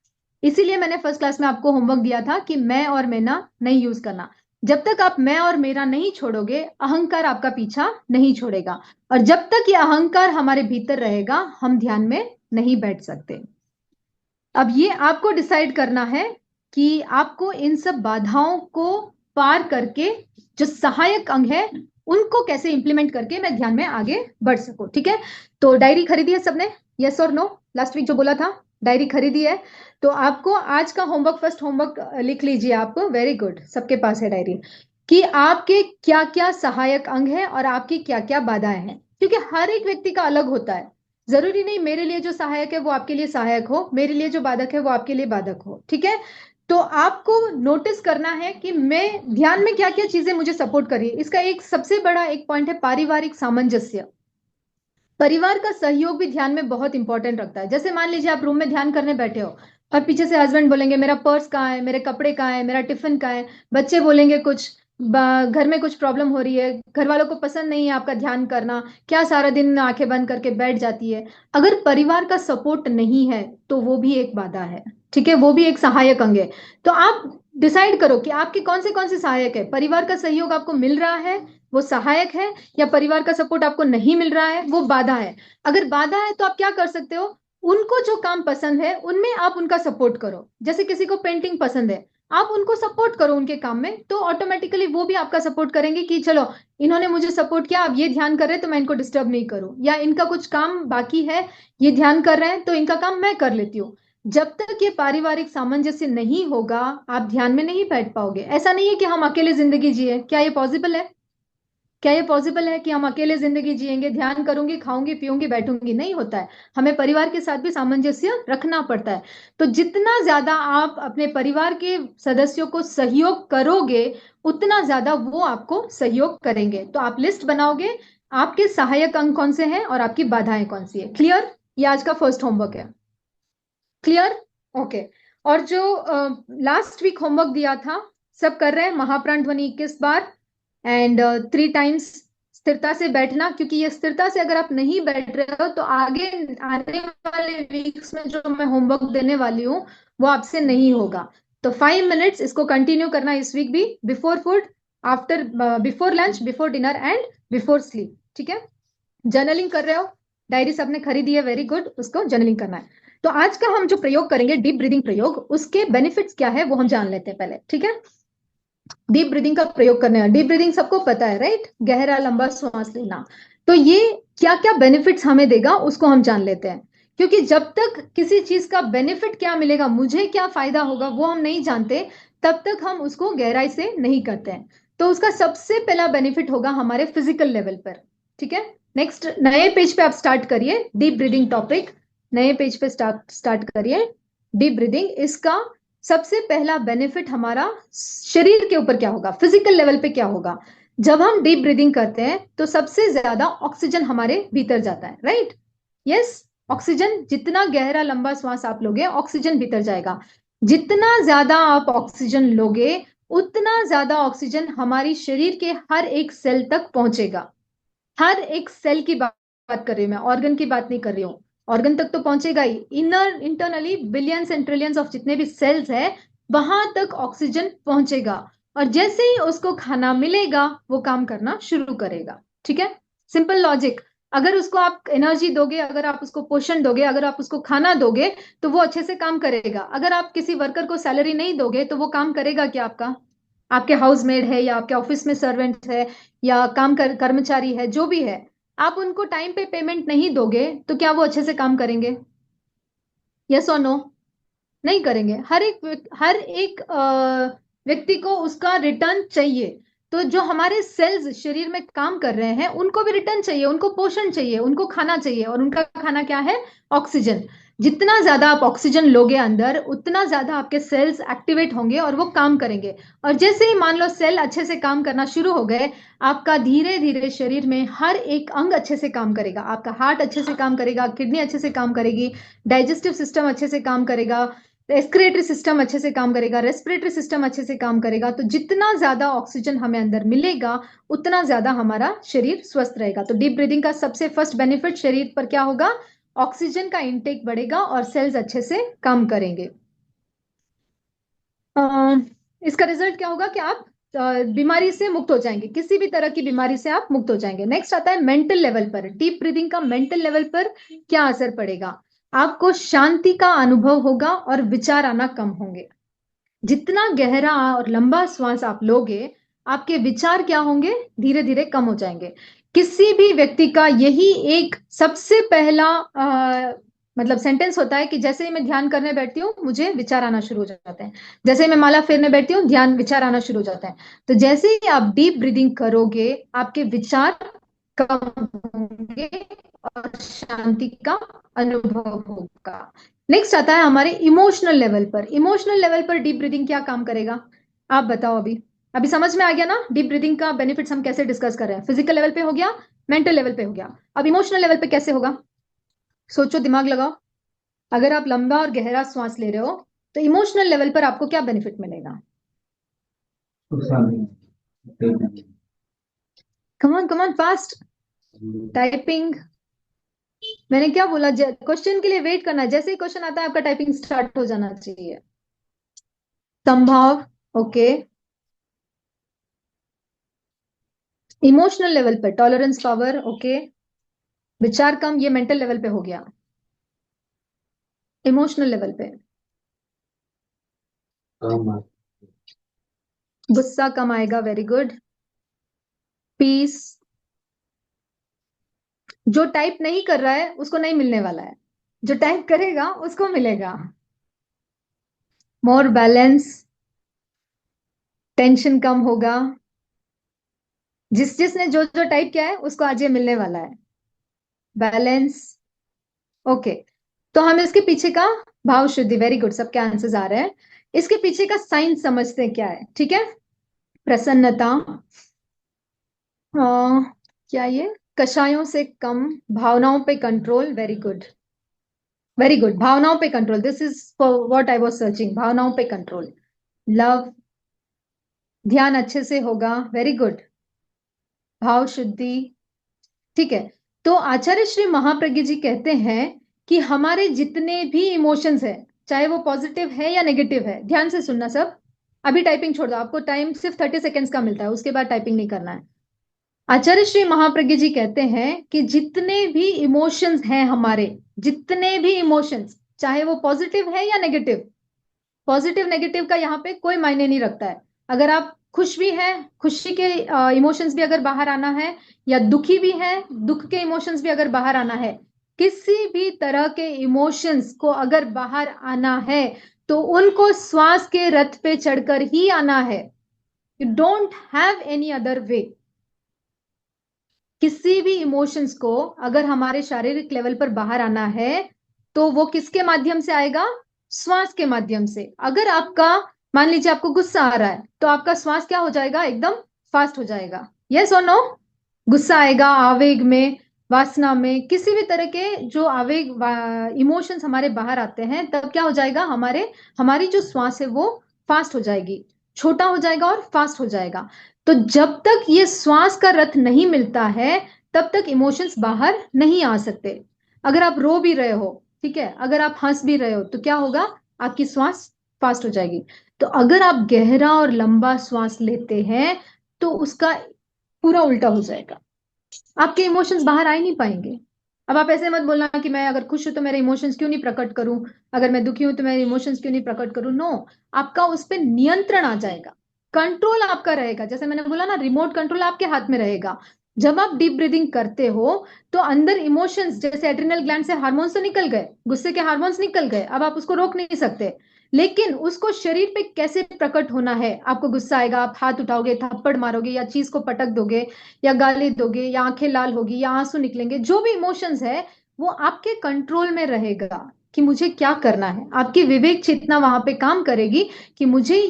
इसीलिए मैंने फर्स्ट क्लास में आपको होमवर्क दिया था कि मैं और मेरा नहीं यूज करना। जब तक आप मैं और मेरा नहीं छोड़ोगे, अहंकार आपका पीछा नहीं छोड़ेगा, और जब तक ये अहंकार हमारे भीतर रहेगा हम ध्यान में नहीं बैठ सकते। अब ये आपको डिसाइड करना है कि आपको इन सब बाधाओं को पार करके जो सहायक अंग है उनको कैसे इंप्लीमेंट करके मैं ध्यान में आगे बढ़ सकूं, ठीक है? तो डायरी खरीदी है सबने? यस और नो? लास्ट वीक जो बोला था, डायरी खरीदी है? तो आपको आज का होमवर्क, फर्स्ट होमवर्क लिख लीजिए आप, वेरी गुड, सबके पास है डायरी, कि आपके क्या क्या सहायक अंग है और आपकी क्या क्या बाधाएं हैं, क्योंकि हर एक व्यक्ति का अलग होता है। जरूरी नहीं मेरे लिए जो सहायक है वो आपके लिए सहायक हो, मेरे लिए जो बाधक है वो आपके लिए बाधक हो, ठीक है? तो आपको नोटिस करना है कि मैं ध्यान में क्या क्या चीजें मुझे सपोर्ट कर रही है। इसका एक सबसे बड़ा एक पॉइंट है पारिवारिक सामंजस्य। परिवार का सहयोग भी ध्यान में बहुत इंपॉर्टेंट रखता है। जैसे मान लीजिए आप रूम में ध्यान करने बैठे हो और पीछे से हस्बैंड बोलेंगे मेरा पर्स कहाँ है, मेरे कपड़े कहाँ है, मेरा टिफिन कहाँ है, बच्चे बोलेंगे कुछ, घर में कुछ प्रॉब्लम हो रही है, घर वालों को पसंद नहीं है आपका ध्यान करना, क्या सारा दिन आंखें बंद करके बैठ जाती है। अगर परिवार का सपोर्ट नहीं है तो वो भी एक बाधा है, ठीक है? वो भी एक सहायक अंग है। तो आप डिसाइड करो कि आपके कौन से सहायक है। परिवार का सहयोग आपको मिल रहा है, वो सहायक है, या परिवार का सपोर्ट आपको नहीं मिल रहा है, वो बाधा है। अगर बाधा है तो आप क्या कर सकते हो, उनको जो काम पसंद है उनमें आप उनका सपोर्ट करो। जैसे किसी को पेंटिंग पसंद है, आप उनको सपोर्ट करो उनके काम में, तो ऑटोमेटिकली वो भी आपका सपोर्ट करेंगे कि चलो इन्होंने मुझे सपोर्ट किया, अब ये ध्यान कर रहे हैं तो मैं इनको डिस्टर्ब नहीं करूं, या इनका कुछ काम बाकी है, ये ध्यान कर रहे हैं तो इनका काम मैं कर लेती हूँ। जब तक ये पारिवारिक सामंजस्य नहीं होगा आप ध्यान में नहीं बैठ पाओगे। ऐसा नहीं है कि हम अकेले जिंदगी जिए, क्या ये पॉसिबल है? क्या ये पॉसिबल है कि हम अकेले जिंदगी जिएंगे, ध्यान करूंगी, खाऊंगी, पीऊंगी, बैठूंगी? नहीं होता है, हमें परिवार के साथ भी सामंजस्य रखना पड़ता है। तो जितना ज्यादा आप अपने परिवार के सदस्यों को सहयोग करोगे उतना ज्यादा वो आपको सहयोग करेंगे। तो आप लिस्ट बनाओगे आपके सहायक अंग कौन से हैं और आपकी बाधाएं कौन सी है। क्लियर? ये आज का फर्स्ट होमवर्क है। क्लियर? ओके। और जो लास्ट वीक होमवर्क दिया था सब कर रहे हैं, महाप्राण ध्वनि 21 बार एंड 3 टाइम्स स्थिरता से बैठना, क्योंकि ये स्थिरता से अगर आप नहीं बैठ रहे हो तो आगे आने वाले वीक्स में जो मैं होमवर्क देने वाली हूँ वो आपसे नहीं होगा। तो 5 मिनट्स इसको कंटिन्यू करना इस वीक भी, before food, after, before lunch, before dinner and before sleep, ठीक है? जर्नलिंग कर रहे हो? डायरी सबने खरीदी है, वेरी गुड, उसको जर्नलिंग करना है। तो आज का हम जो प्रयोग करेंगे डीप ब्रीदिंग प्रयोग, उसके बेनिफिट्स क्या है वो हम जान लेते हैं पहले, ठीक है। डीप ब्रीदिंग का प्रयोग करने हैं, डीप ब्रीदिंग सबको पता है राइट, गहरा लंबा सांस लेना। तो ये क्या क्या बेनिफिट्स हमें देगा उसको हम जान लेते हैं, क्योंकि जब तक किसी चीज का बेनिफिट क्या मिलेगा, मुझे क्या फायदा होगा वो हम नहीं जानते, तब तक हम उसको गहराई से नहीं करते हैं। तो उसका सबसे पहला बेनिफिट होगा हमारे फिजिकल लेवल पर, ठीक है। नेक्स्ट नए पेज पे आप स्टार्ट करिए डीप ब्रीदिंग टॉपिक, नए पेज पे स्टार्ट करिए डीप ब्रीदिंग। इसका सबसे पहला बेनिफिट हमारा शरीर के ऊपर क्या होगा, फिजिकल लेवल पे क्या होगा। जब हम डीप ब्रीदिंग करते हैं तो सबसे ज्यादा ऑक्सीजन हमारे भीतर जाता है, राइट। यस, ऑक्सीजन, जितना गहरा लंबा श्वास आप लोगे ऑक्सीजन भीतर जाएगा। जितना ज्यादा आप ऑक्सीजन लोगे उतना ज्यादा ऑक्सीजन हमारी शरीर के हर एक सेल तक पहुंचेगा। हर एक सेल की बात कर रही हूं मैं, ऑर्गन की बात नहीं कर रही हूं। ऑर्गन तक तो पहुंचेगा ही, internally billions and trillions of जितने भी सेल्स है वहां तक ऑक्सीजन पहुंचेगा। और जैसे ही उसको खाना मिलेगा वो काम करना शुरू करेगा, ठीक है। सिंपल लॉजिक, अगर उसको आप एनर्जी दोगे, अगर आप उसको पोषण दोगे, अगर आप उसको खाना दोगे तो वो अच्छे से काम करेगा। अगर आप किसी वर्कर को सैलरी नहीं दोगे तो वो काम करेगा क्या आपका, आपके हाउसमेड है या आपके ऑफिस में सर्वेंट है या कर्मचारी है जो भी है, आप उनको टाइम पे पेमेंट नहीं दोगे तो क्या वो अच्छे से काम करेंगे, यस और नो, नहीं करेंगे। हर एक व्यक्ति को उसका रिटर्न चाहिए। तो जो हमारे सेल्स शरीर में काम कर रहे हैं उनको भी रिटर्न चाहिए, उनको पोषण चाहिए, उनको खाना चाहिए, और उनका खाना क्या है, ऑक्सीजन। जितना ज्यादा आप ऑक्सीजन लोगे अंदर उतना ज्यादा आपके सेल्स एक्टिवेट होंगे और वो काम करेंगे। और जैसे ही मान लो सेल अच्छे से काम करना शुरू हो गए, आपका धीरे धीरे शरीर में हर एक अंग अच्छे से काम करेगा। आपका हार्ट अच्छे से काम करेगा, किडनी अच्छे से काम करेगी, डाइजेस्टिव सिस्टम अच्छे से काम करेगा, रेस्पिरेटरी सिस्टम अच्छे से काम करेगा, रेस्पिरेटरी सिस्टम अच्छे से काम करेगा। तो जितना ज्यादा ऑक्सीजन हमें अंदर मिलेगा उतना ज्यादा हमारा शरीर स्वस्थ रहेगा। तो डीप ब्रीदिंग का सबसे फर्स्ट बेनिफिट शरीर पर क्या होगा, ऑक्सीजन का इंटेक बढ़ेगा और सेल्स अच्छे से काम करेंगे। इसका रिजल्ट क्या होगा कि आप बीमारी से मुक्त हो जाएंगे, किसी भी तरह की बीमारी से आप मुक्त हो जाएंगे। नेक्स्ट आता है मेंटल लेवल पर, डीप ब्रीदिंग का मेंटल लेवल पर क्या असर पड़ेगा, आपको शांति का अनुभव होगा और विचार आना कम होंगे। जितना गहरा और लंबा श्वास आप लोगे आपके विचार क्या होंगे, धीरे धीरे कम हो जाएंगे। किसी भी व्यक्ति का यही एक सबसे पहला मतलब सेंटेंस होता है कि जैसे ही मैं ध्यान करने बैठती हूँ मुझे विचार आना शुरू हो जाते हैं, जैसे ही मैं माला फेरने बैठती हूँ ध्यान विचार आना शुरू हो जाता है। तो जैसे ही आप डीप ब्रीदिंग करोगे आपके विचार कम होंगे और शांति का अनुभव होगा। नेक्स्ट आता है हमारे इमोशनल लेवल पर। इमोशनल लेवल पर डीप ब्रीदिंग क्या काम करेगा, आप बताओ। अभी अभी समझ में आ गया ना डीप ब्रीदिंग का बेनिफिट्स हम कैसे डिस्कस कर रहे हैं। फिजिकल लेवल पे हो गया, मेंटल लेवल पे हो गया, अब इमोशनल लेवल पे कैसे होगा, सोचो, दिमाग लगाओ। अगर आप लंबा और गहरा श्वास ले रहे हो तो इमोशनल लेवल पर आपको क्या बेनिफिट मिलेगा, कमान कमान फास्ट टाइपिंग। मैंने क्या बोला, क्वेश्चन के लिए वेट करना है, जैसे ही क्वेश्चन आता है आपका टाइपिंग स्टार्ट हो जाना चाहिए। संभाव, ओके। इमोशनल लेवल पे टॉलरेंस पावर, ओके। विचार कम, ये मेंटल लेवल पे हो गया। इमोशनल लेवल पे गुस्सा कम आएगा, वेरी गुड। पीस, जो टाइप नहीं कर रहा है उसको नहीं मिलने वाला है, जो टाइप करेगा उसको मिलेगा। मोर बैलेंस, टेंशन कम होगा। जिसने जो जो टाइप किया है उसको आज ये मिलने वाला है, बैलेंस, ओके। तो हम इसके पीछे का भाव शुद्धि, वेरी गुड, सबके आंसर्स आ रहे हैं। इसके पीछे का साइंस समझते हैं क्या है, ठीक है। प्रसन्नता, क्या ये, कषायों से कम, भावनाओं पे control, very good, very good. भावनाओं पे control, this is for what I was searching, भावनाओं पे कंट्रोल। लव, ध्यान अच्छे से होगा, वेरी गुड। भाव शुद्धि, ठीक है। तो आचार्य श्री महाप्रज्ञ जी कहते हैं कि हमारे जितने भी इमोशंस है, चाहे वो पॉजिटिव है या नेगेटिव है, ध्यान से सुनना सब। अभी टाइपिंग छोड़ दो, आपको टाइम सिर्फ 30 सेकेंड्स का मिलता है, उसके बाद टाइपिंग नहीं करना है। आचार्य श्री महाप्रज्ञ जी कहते हैं कि जितने भी इमोशंस हैं हमारे, जितने भी इमोशंस, चाहे वो पॉजिटिव है या नेगेटिव। पॉजिटिव नेगेटिव का यहाँ पे कोई मायने नहीं रखता है। अगर आप खुश भी हैं, खुशी के इमोशंस भी अगर बाहर आना है, या दुखी भी है, दुख के इमोशंस भी अगर बाहर आना है, किसी भी तरह के इमोशंस को अगर बाहर आना है तो उनको श्वास के रथ पे चढ़कर ही आना है। You don't have any other way. किसी भी इमोशंस को अगर हमारे शारीरिक लेवल पर बाहर आना है तो वो किसके माध्यम से आएगा? श्वास के माध्यम से। अगर आपका, मान लीजिए आपको गुस्सा आ रहा है, तो आपका श्वास क्या हो जाएगा? एकदम फास्ट हो जाएगा। यस और नो? गुस्सा आएगा, आवेग में, वासना में, किसी भी तरह के जो आवेग इमोशंस हमारे बाहर आते हैं, तब क्या हो जाएगा? हमारी जो श्वास है वो फास्ट हो जाएगी, छोटा हो जाएगा और फास्ट हो जाएगा। तो जब तक ये श्वास का रथ नहीं मिलता है तब तक इमोशंस बाहर नहीं आ सकते। अगर आप रो भी रहे हो, ठीक है, अगर आप हंस भी रहे हो, तो क्या होगा? आपकी श्वास फास्ट हो जाएगी। तो अगर आप गहरा और लंबा श्वास लेते हैं तो उसका पूरा उल्टा हो जाएगा, आपके इमोशंस बाहर आ ही नहीं पाएंगे। अब आप ऐसे मत बोलना कि मैं अगर खुश हूं तो मेरे इमोशंस क्यों नहीं प्रकट करूं, अगर मैं दुखी हूं तो मेरे इमोशंस क्यों नहीं प्रकट करूं। नो, आपका उस पर नियंत्रण आ जाएगा, कंट्रोल आपका रहेगा। जैसे मैंने बोला ना, रिमोट कंट्रोल आपके हाथ में रहेगा। जब आप डीप ब्रीदिंग करते हो तो अंदर इमोशंस, जैसे एड्रिनल ग्लैंड से हार्मोन्स तो निकल गए, गुस्से के हार्मोन्स निकल गए, अब आप उसको रोक नहीं सकते, लेकिन उसको शरीर पे कैसे प्रकट होना है? आपको गुस्सा आएगा, आप हाथ उठाओगे, थप्पड़ मारोगे, या चीज को पटक दोगे, या गाली दोगे, या आंखें लाल होगी, या आंसू निकलेंगे, जो भी इमोशंस है वो आपके कंट्रोल में रहेगा कि मुझे क्या करना है। आपकी विवेक चेतना वहां पे काम करेगी कि मुझे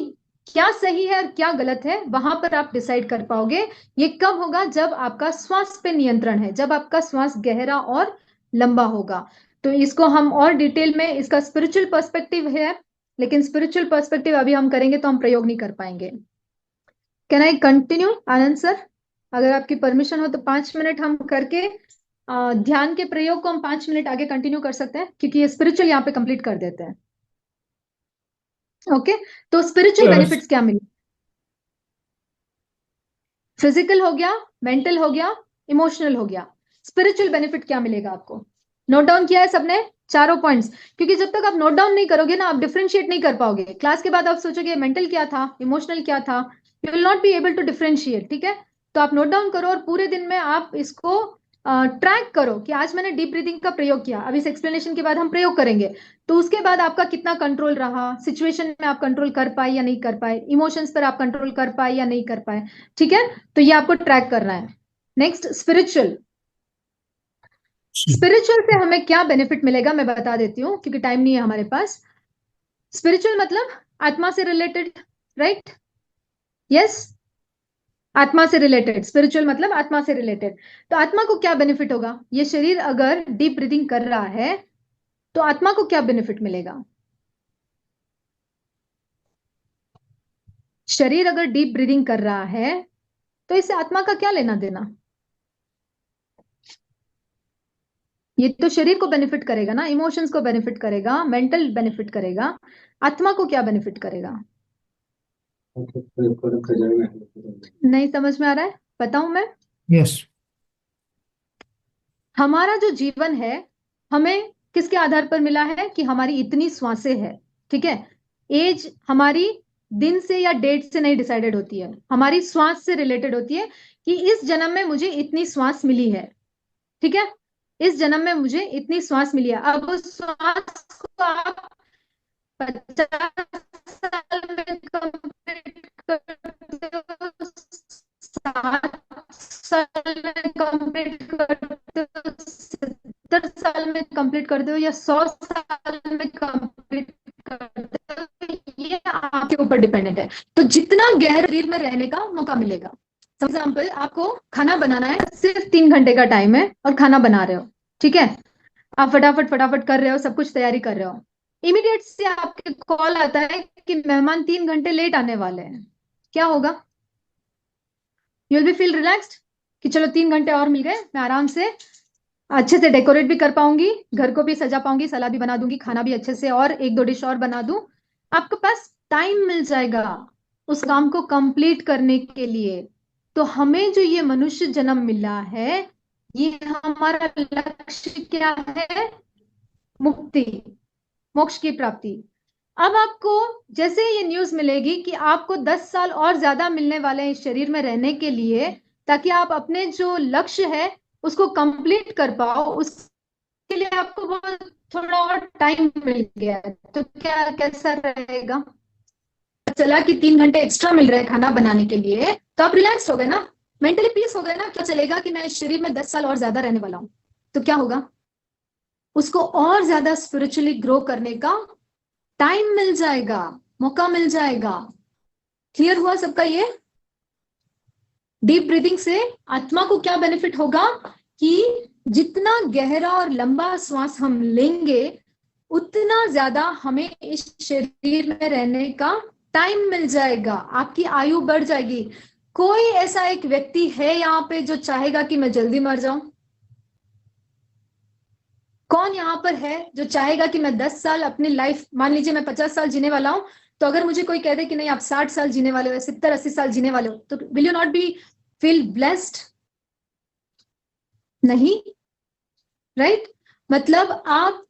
क्या सही है और क्या गलत है, वहां पर आप डिसाइड कर पाओगे। ये कब होगा? जब आपका श्वास पे नियंत्रण है, जब आपका श्वास गहरा और लंबा होगा। तो इसको हम और डिटेल में, इसका स्पिरिचुअल पर्सपेक्टिव है, लेकिन स्पिरिचुअल पर्सपेक्टिव अभी हम करेंगे तो हम प्रयोग नहीं कर पाएंगे। Can I continue Anand sir? अगर आपकी परमिशन हो तो 5 मिनट हम करके ध्यान के प्रयोग को हम 5 मिनट आगे कंटिन्यू कर सकते हैं, क्योंकि ये स्पिरिचुअल यहाँ पे कंप्लीट कर देते हैं। ओके, तो स्पिरिचुअल यस। बेनिफिट्स क्या मिले? फिजिकल हो गया, मेंटल हो गया, इमोशनल हो गया। स्पिरिचुअल बेनिफिट क्या मिलेगा आपको? नोट डाउन किया है सबने चारों पॉइंट्स? क्योंकि जब तक आप नोट डाउन नहीं करोगे ना, आप डिफरेंशिएट नहीं कर पाओगे। क्लास के बाद आप सोचोगे मेंटल क्या था, इमोशनल क्या था, you will not be able to differentiate. ठीक है, तो आप नोट डाउन करो और पूरे दिन में आप इसको ट्रैक करो कि आज मैंने डीप ब्रीदिंग का प्रयोग किया। अब इस एक्सप्लेनेशन के बाद हम प्रयोग करेंगे, तो उसके बाद आपका कितना कंट्रोल रहा, सिचुएशन में आप कंट्रोल कर पाए या नहीं कर पाए, इमोशंस पर आप कंट्रोल कर पाए या नहीं कर पाए। ठीक है, तो ये आपको ट्रैक करना है। Next, spiritual. स्पिरिचुअल से हमें क्या बेनिफिट मिलेगा मैं बता देती हूँ, क्योंकि टाइम नहीं है हमारे पास। स्पिरिचुअल मतलब आत्मा से रिलेटेड, राइट? यस, आत्मा से रिलेटेड। स्पिरिचुअल मतलब आत्मा से रिलेटेड। तो आत्मा को क्या बेनिफिट होगा? ये शरीर अगर डीप ब्रीदिंग कर रहा है तो आत्मा को क्या बेनिफिट मिलेगा? शरीर अगर डीप ब्रीदिंग कर रहा है तो इससे आत्मा का क्या लेना देना? ये तो शरीर को बेनिफिट करेगा ना, इमोशंस को बेनिफिट करेगा, मेंटल बेनिफिट करेगा। आत्मा को क्या बेनिफिट करेगा? नहीं समझ में आ रहा है? बताऊं मैं? यस। हमारा जो जीवन है हमें किसके आधार पर मिला है? कि हमारी इतनी श्वासें है। ठीक है, एज हमारी दिन से या डेट से नहीं डिसाइडेड होती है, हमारी श्वास से रिलेटेड होती है कि इस जन्म में मुझे इतनी श्वास मिली है। ठीक है, इस जन्म में मुझे इतनी श्वास मिली है। अब उस श्वास को आप 50 साल में कंप्लीट करते हो, 60 साल में कंप्लीट करते हो, 70 साल में कंप्लीट करते हो, या 100 साल में कंप्लीट करते हो, ये आपके ऊपर डिपेंडेंट है। तो जितना गहरे शरीर में रहने का मौका मिलेगा। फॉर एग्जाम्पल, आपको खाना बनाना है, सिर्फ 3 घंटे का टाइम है और खाना बना रहे हो। ठीक है, आप फटाफट फटाफट कर रहे हो, सब कुछ तैयारी कर रहे हो, इमीडिएट से आपके कॉल आता है कि मेहमान 3 घंटे लेट आने वाले हैं। क्या होगा? You will be feel relaxed कि चलो 3 घंटे और मिल गए, मैं आराम से अच्छे से डेकोरेट भी कर पाऊंगी, घर को भी सजा पाऊंगी, सलाद भी बना दूंगी, खाना भी अच्छे से, और 1-2 डिश और बना दूं। आपके पास टाइम मिल जाएगा उस काम को कंप्लीट करने के लिए। तो हमें जो ये मनुष्य जन्म मिला है, ये हमारा लक्ष्य क्या है? मुक्ति। मोक्ष की प्राप्ति। अब आपको जैसे ये न्यूज मिलेगी कि आपको 10 साल और ज्यादा मिलने वाले हैं इस शरीर में रहने के लिए, ताकि आप अपने जो लक्ष्य है उसको कंप्लीट कर पाओ, उसके लिए आपको बहुत थोड़ा और टाइम मिल गया है, तो क्या कैसा रहेगा? चला कि 3 घंटे एक्स्ट्रा मिल रहे हैं खाना बनाने के लिए, तो आप रिलैक्स हो गए ना, मेंटली पीस हो गए ना। क्या चलेगा कि मैं इस शरीर में 10 साल और ज्यादा रहने वाला हूं, तो क्या होगा, उसको और ज्यादा स्पिरिचुअली ग्रो करने का टाइम मिल जाएगा, मौका मिल जाएगा। क्लियर हुआ सबका ये? डीप ब्रीदिंग से आत्मा को क्या बेनिफिट होगा कि जितना गहरा और लंबा श्वास हम लेंगे, उतना ज्यादा हमें इस शरीर में रहने का टाइम मिल जाएगा, आपकी आयु बढ़ जाएगी। कोई ऐसा एक व्यक्ति है यहाँ पे जो चाहेगा कि मैं जल्दी मर जाऊं? कौन यहाँ पर है जो चाहेगा कि मैं 10 साल अपनी लाइफ, मान लीजिए मैं 50 साल जीने वाला हूं, तो अगर मुझे कोई कह दे कि नहीं आप 60 साल जीने वाले हो, 70-80 साल जीने वाले हो, तो will you not be feel blessed? नहीं, राइट? मतलब आप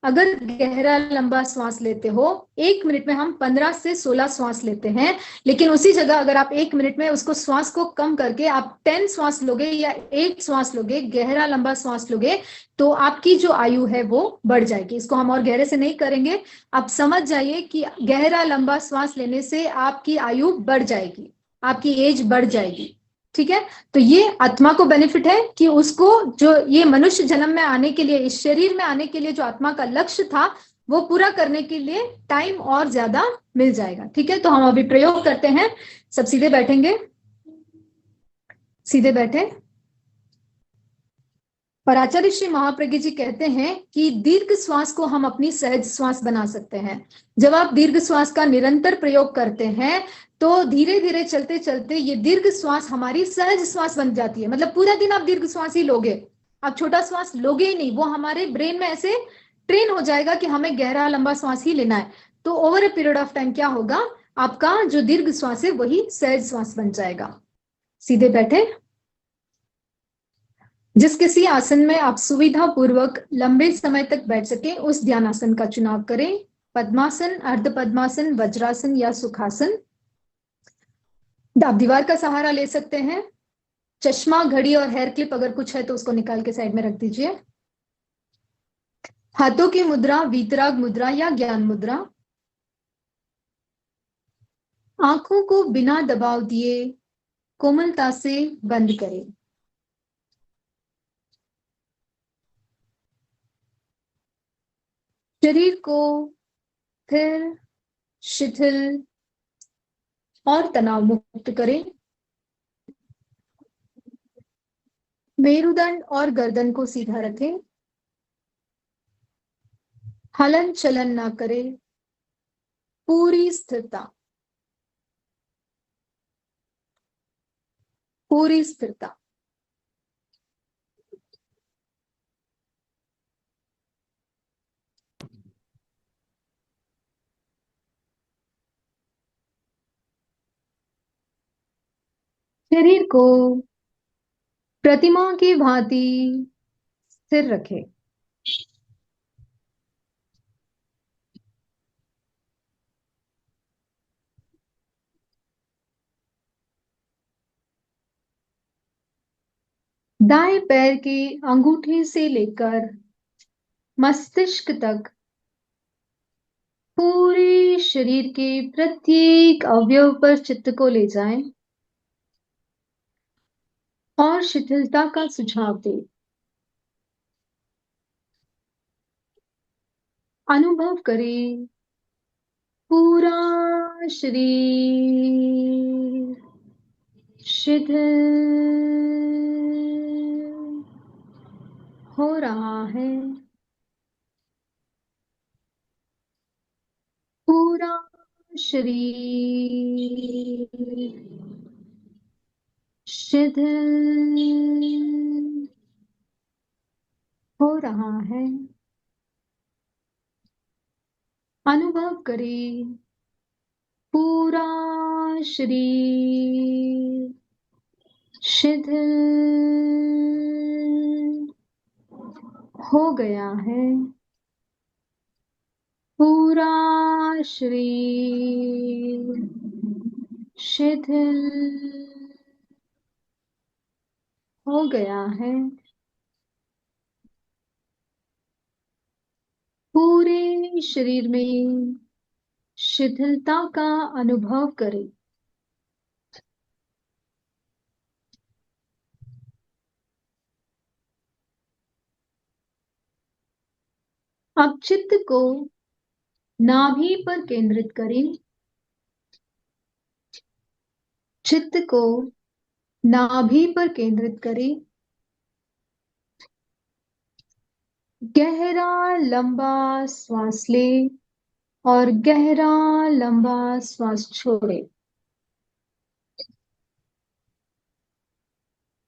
अगर गहरा लंबा श्वास लेते हो, 1 मिनट में हम 15 से 16 श्वास लेते हैं, लेकिन उसी जगह अगर आप 1 मिनट में उसको श्वास को कम करके आप 10 श्वास लोगे या 8 श्वास लोगे, गहरा लंबा श्वास लोगे, तो आपकी जो आयु है वो बढ़ जाएगी। इसको हम और गहरे से नहीं करेंगे, आप समझ जाइए कि गहरा लंबा श्वास लेने से आपकी आयु बढ़ जाएगी, आपकी एज बढ़ जाएगी। ठीक है? तो ये आत्मा को बेनिफिट है कि उसको जो ये मनुष्य जन्म में आने के लिए, इस शरीर में आने के लिए जो आत्मा का लक्ष्य था, वो पूरा करने के लिए टाइम और ज्यादा मिल जाएगा। ठीक है? तो हम अभी प्रयोग करते हैं। सब सीधे बैठेंगे, सीधे बैठे। और आचार्य श्री महाप्रज्ञ जी कहते हैं कि दीर्घ श्वास को हम अपनी सहज श्वास बना सकते हैं। जब आप दीर्घ श्वास का निरंतर प्रयोग करते हैं, तो धीरे धीरे चलते चलते ये दीर्घ श्वास हमारी सहज श्वास बन जाती है। मतलब पूरा दिन आप दीर्घ श्वास ही लोगे, आप छोटा श्वास लोगे ही नहीं, वो हमारे ब्रेन में ऐसे ट्रेन हो जाएगा कि हमें गहरा लंबा श्वास ही लेना है। तो over a period of time क्या होगा, आपका जो दीर्घ श्वास है वही सहज श्वास बन जाएगा। सीधे बैठे। जिस किसी आसन में आप सुविधा पूर्वक लंबे समय तक बैठ सके, उस ध्यान आसन का चुनाव करें। पद्मासन, अर्ध पद्मासन, वज्रासन या सुखासन। आप दीवार का सहारा ले सकते हैं। चश्मा, घड़ी और हेयर क्लिप अगर कुछ है तो उसको निकाल के साइड में रख दीजिए। हाथों की मुद्रा वीतराग मुद्रा या ज्ञान मुद्रा। आंखों को बिना दबाव दिए कोमलता से बंद करें। शरीर को स्थिर, शिथिल और तनाव मुक्त करें। मेरुदंड और गर्दन को सीधा रखें। हलन चलन ना करें। पूरी स्थिरता, पूरी स्थिरता। शरीर को प्रतिमा की भांति स्थिर रखें। दाएं पैर की अंगूठी से लेकर मस्तिष्क तक पूरे शरीर के प्रत्येक अवयव पर चित्त को ले जाएं और शिथिलता का सुझाव दें। अनुभव करें पूरा शरीर शिथिल हो रहा है। पूरा शरीर शिथिल हो रहा है। अनुभव करें पूरा शरीर शिथिल हो गया है। पूरा शरीर शिथिल हो गया है। पूरे शरीर में शिथिलता का अनुभव करें। अब चित्त को नाभि पर केंद्रित करें। चित्त को नाभि पर केंद्रित करें। गहरा लंबा श्वास ले और गहरा लंबा श्वास छोड़े।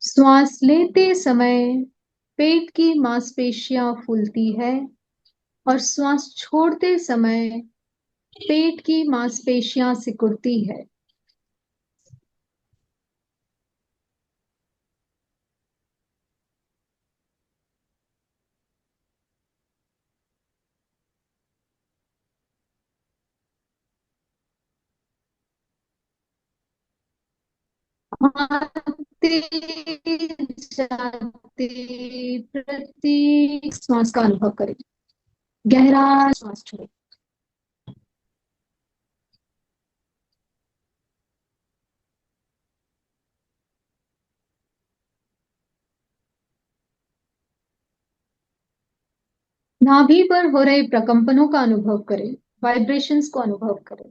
श्वास लेते समय पेट की मांसपेशियां फूलती है और श्वास छोड़ते समय पेट की मांसपेशियां सिकुड़ती है। आते जाते प्रत्येक श्वास का अनुभव करें। गहरा श्वास छोड़े। नाभि पर हो रहे प्रकंपनों का अनुभव करें। वाइब्रेशंस को अनुभव करें।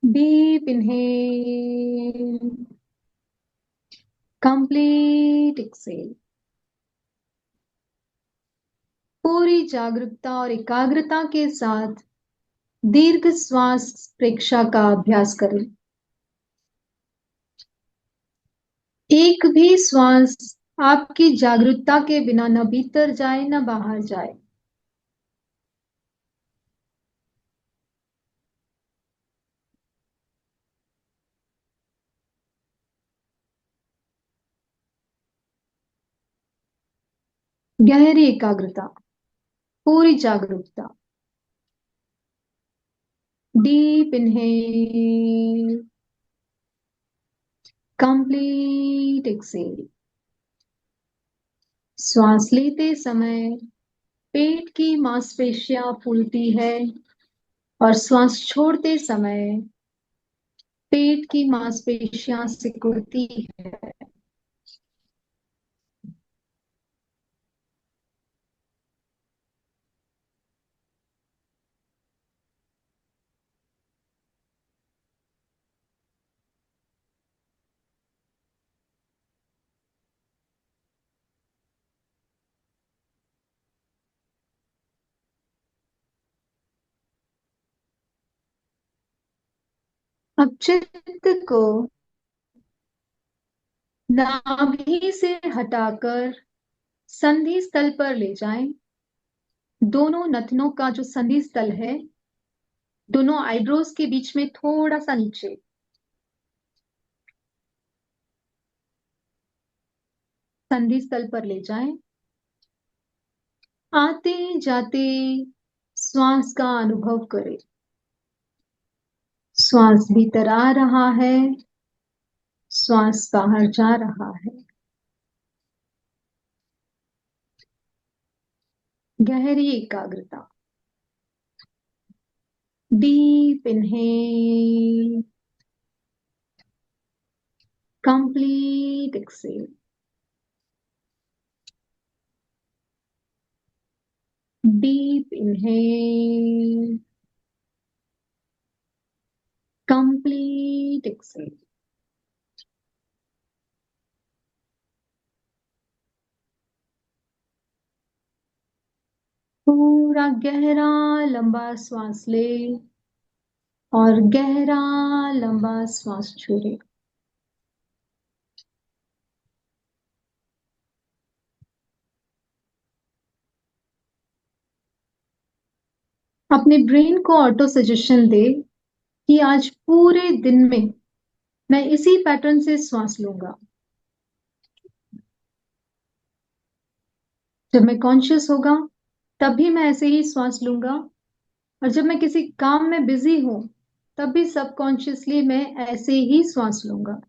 Deep inhale, complete exhale. पूरी जागरूकता और एकाग्रता के साथ दीर्घ श्वास प्रेक्षा का अभ्यास करें। एक भी श्वास आपकी जागरूकता के बिना न भीतर जाए न बाहर जाए। गहरी एकाग्रता, पूरी जागरूकता। Deep inhale, complete exhale. श्वास लेते समय पेट की मांसपेशियां फूलती है और श्वास छोड़ते समय पेट की मांसपेशियां सिकुड़ती है। अब चित्त को नाभि से हटाकर संधि स्थल पर ले जाएं। दोनों नथनों का जो संधि स्थल है, दोनों आईब्रोज के बीच में थोड़ा सा नीचे, संधि स्थल पर ले जाएं। आते जाते श्वास का अनुभव करें। श्वास भीतर आ रहा है, श्वास बाहर जा रहा है। गहरी एकाग्रता। Deep inhale, complete exhale. Deep inhale, complete exhale. पूरा गहरा लंबा श्वास ले और गहरा लंबा श्वास छोड़े। अपने ब्रेन को ऑटो सजेशन दे कि आज पूरे दिन में मैं इसी पैटर्न से श्वास लूंगा। जब मैं कॉन्शियस होगा तब भी मैं ऐसे ही श्वास लूंगा, और जब मैं किसी काम में बिजी हूं तब भी सबकॉन्शियसली मैं ऐसे ही श्वास लूंगा।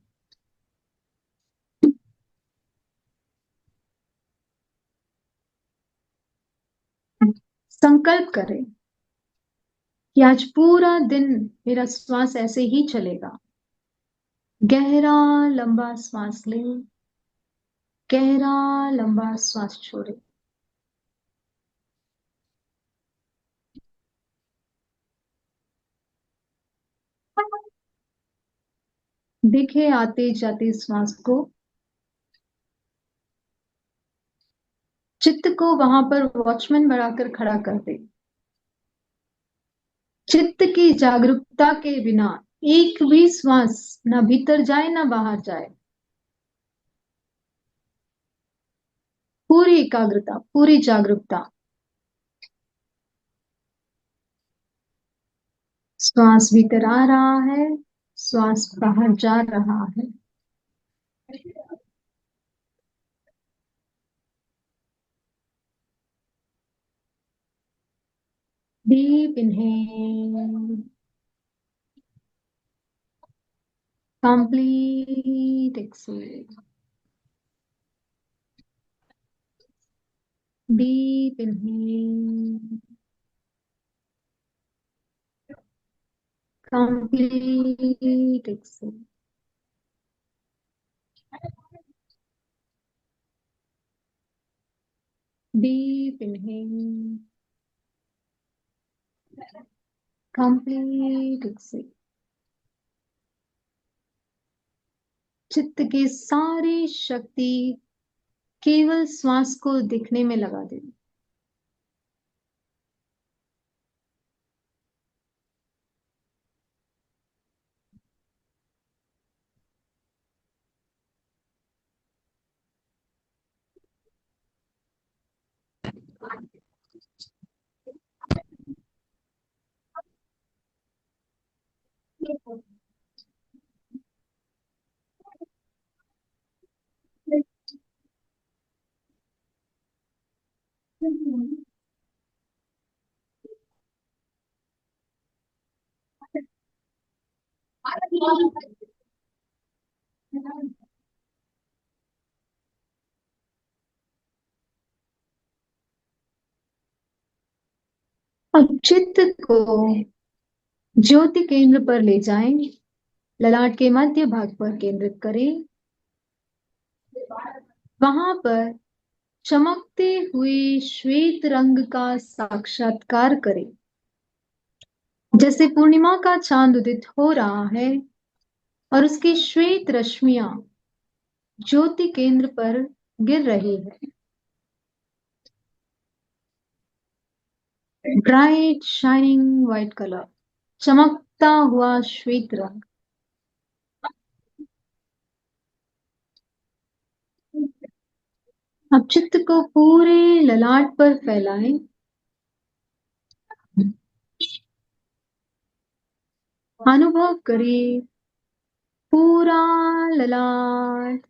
संकल्प करें कि आज पूरा दिन मेरा श्वास ऐसे ही चलेगा। गहरा लंबा श्वास लें, गहरा लंबा श्वास छोड़ें। देखे आते जाते श्वास को, चित्त को वहां पर वॉचमैन बनाकर खड़ा कर दे। चित्त की जागरूकता के बिना एक भी श्वास ना भीतर जाए ना बाहर जाए। पूरी एकाग्रता, पूरी जागरूकता। श्वास भीतर आ रहा है, श्वास बाहर जा रहा है। Deep inhale, complete exhale. Deep inhale, complete exhale. Deep inhale, complete exhale. चित्त की सारी शक्ति केवल श्वास को दिखने में लगा दे। अब चित्त को ज्योति केंद्र पर ले जाएं, ललाट के मध्य भाग पर केंद्रित करें। वहां पर चमकते हुए श्वेत रंग का साक्षात्कार करें, जैसे पूर्णिमा का चांद उदित हो रहा है और उसकी श्वेत रश्मियां ज्योति केंद्र पर गिर रही है। ब्राइट शाइनिंग व्हाइट कलर, चमकता हुआ श्वेत रंग। अब चित्त को पूरे ललाट पर फैलाएं। अनुभव करें पूरा ललाट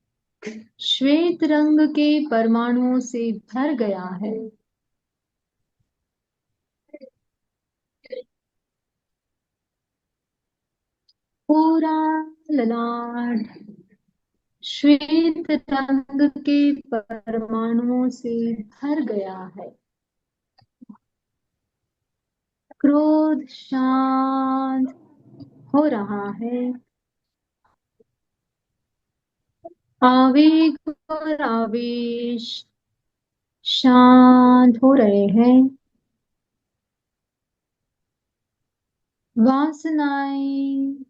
श्वेत रंग के परमाणुओं से भर गया है। पूरा ललाट श्वेत रंग के परमाणुओं से भर गया है। क्रोध शांत हो रहा है। आवेग और आवेश शांत हो रहे हैं। वासनाएं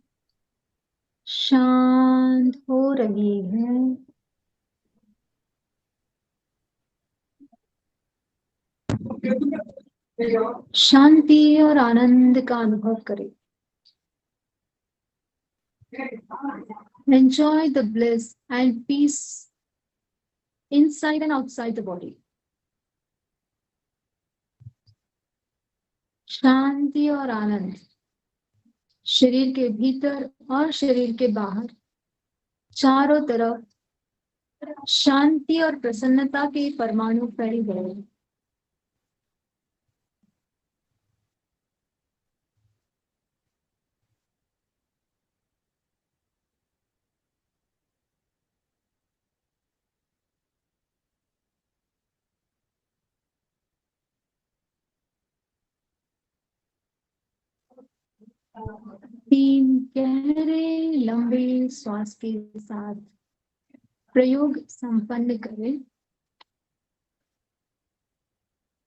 शांत हो रही है। शांति और आनंद का अनुभव करें। Enjoy the bliss and peace inside and outside the body. शांति और आनंद शरीर के भीतर और शरीर के बाहर चारों तरफ शांति और प्रसन्नता के परमाणु फैल गए। तीन गहरे लंबे श्वास के साथ प्रयोग संपन्न करें।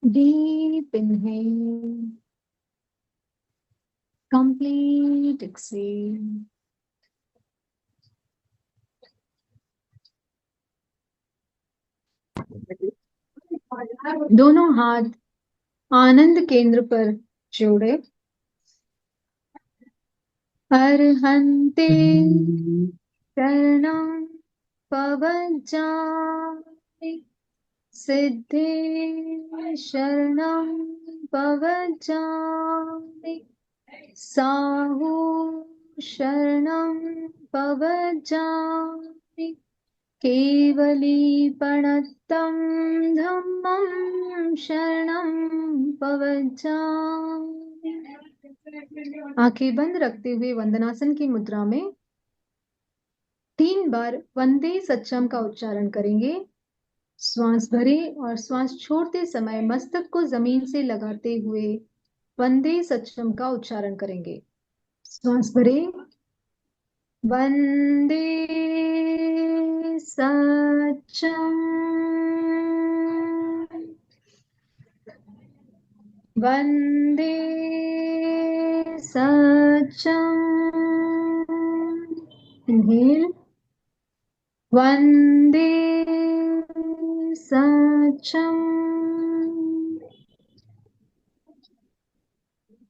Deep inhale, complete exhale. दोनों हाथ आनंद केंद्र पर जोड़े। अर्हन्ते शरणं पवज्जामि, सिद्धे शरणं पवज्जामि, साहु शरणं पवज्जामि, केवलीपणत्तं धम्मं शरणं पवज्जामि। आंखें बंद रखते हुए वंदनासन की मुद्रा में 3 बार वंदे सच्चम का उच्चारण करेंगे। श्वास भरे और श्वास छोड़ते समय मस्तक को जमीन से लगाते हुए वंदे सच्चम का उच्चारण करेंगे। श्वास भरे, वंदे सच्चम, वंदे सच्चम। इनहेल, वंदे सच्चम।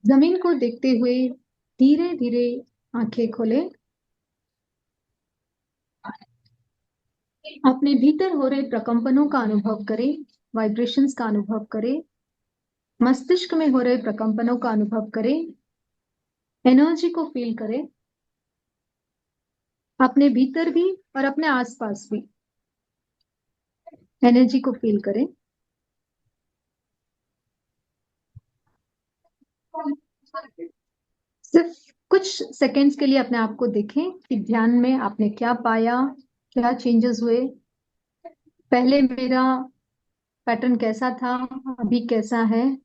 जमीन को देखते हुए धीरे धीरे आंखें खोलें। अपने भीतर हो रहे प्रकंपनों का अनुभव करें, वाइब्रेशंस का अनुभव करें, मस्तिष्क में हो रहे प्रकंपनों का अनुभव करें, एनर्जी को फील करें, अपने भीतर भी और अपने आसपास भी एनर्जी को फील करें। सिर्फ कुछ सेकंड्स के लिए अपने आप को देखें कि ध्यान में आपने क्या पाया, क्या चेंजेस हुए। पहले मेरा पैटर्न कैसा था, अभी कैसा है।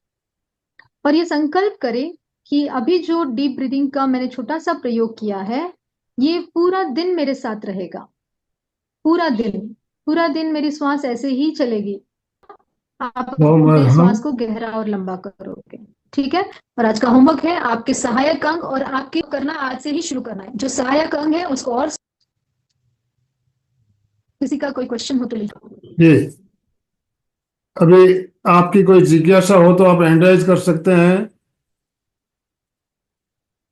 और ये संकल्प करें कि अभी जो डीप ब्रीदिंग का मैंने छोटा सा प्रयोग किया है, ये पूरा दिन मेरे साथ रहेगा। पूरा दिन मेरी श्वास ऐसे ही चलेगी। आप अपने श्वास को गहरा और लंबा करोगे, ठीक है। और आज का होमवर्क है आपके सहायक अंग, और आपके करना आज से ही शुरू करना है। जो सहायक अंग है उसको, और किसी का कोई क्वेश्चन हो तो लीजिए। जी, अभी आपकी कोई जिज्ञासा हो तो आप हैंड राइज कर सकते हैं।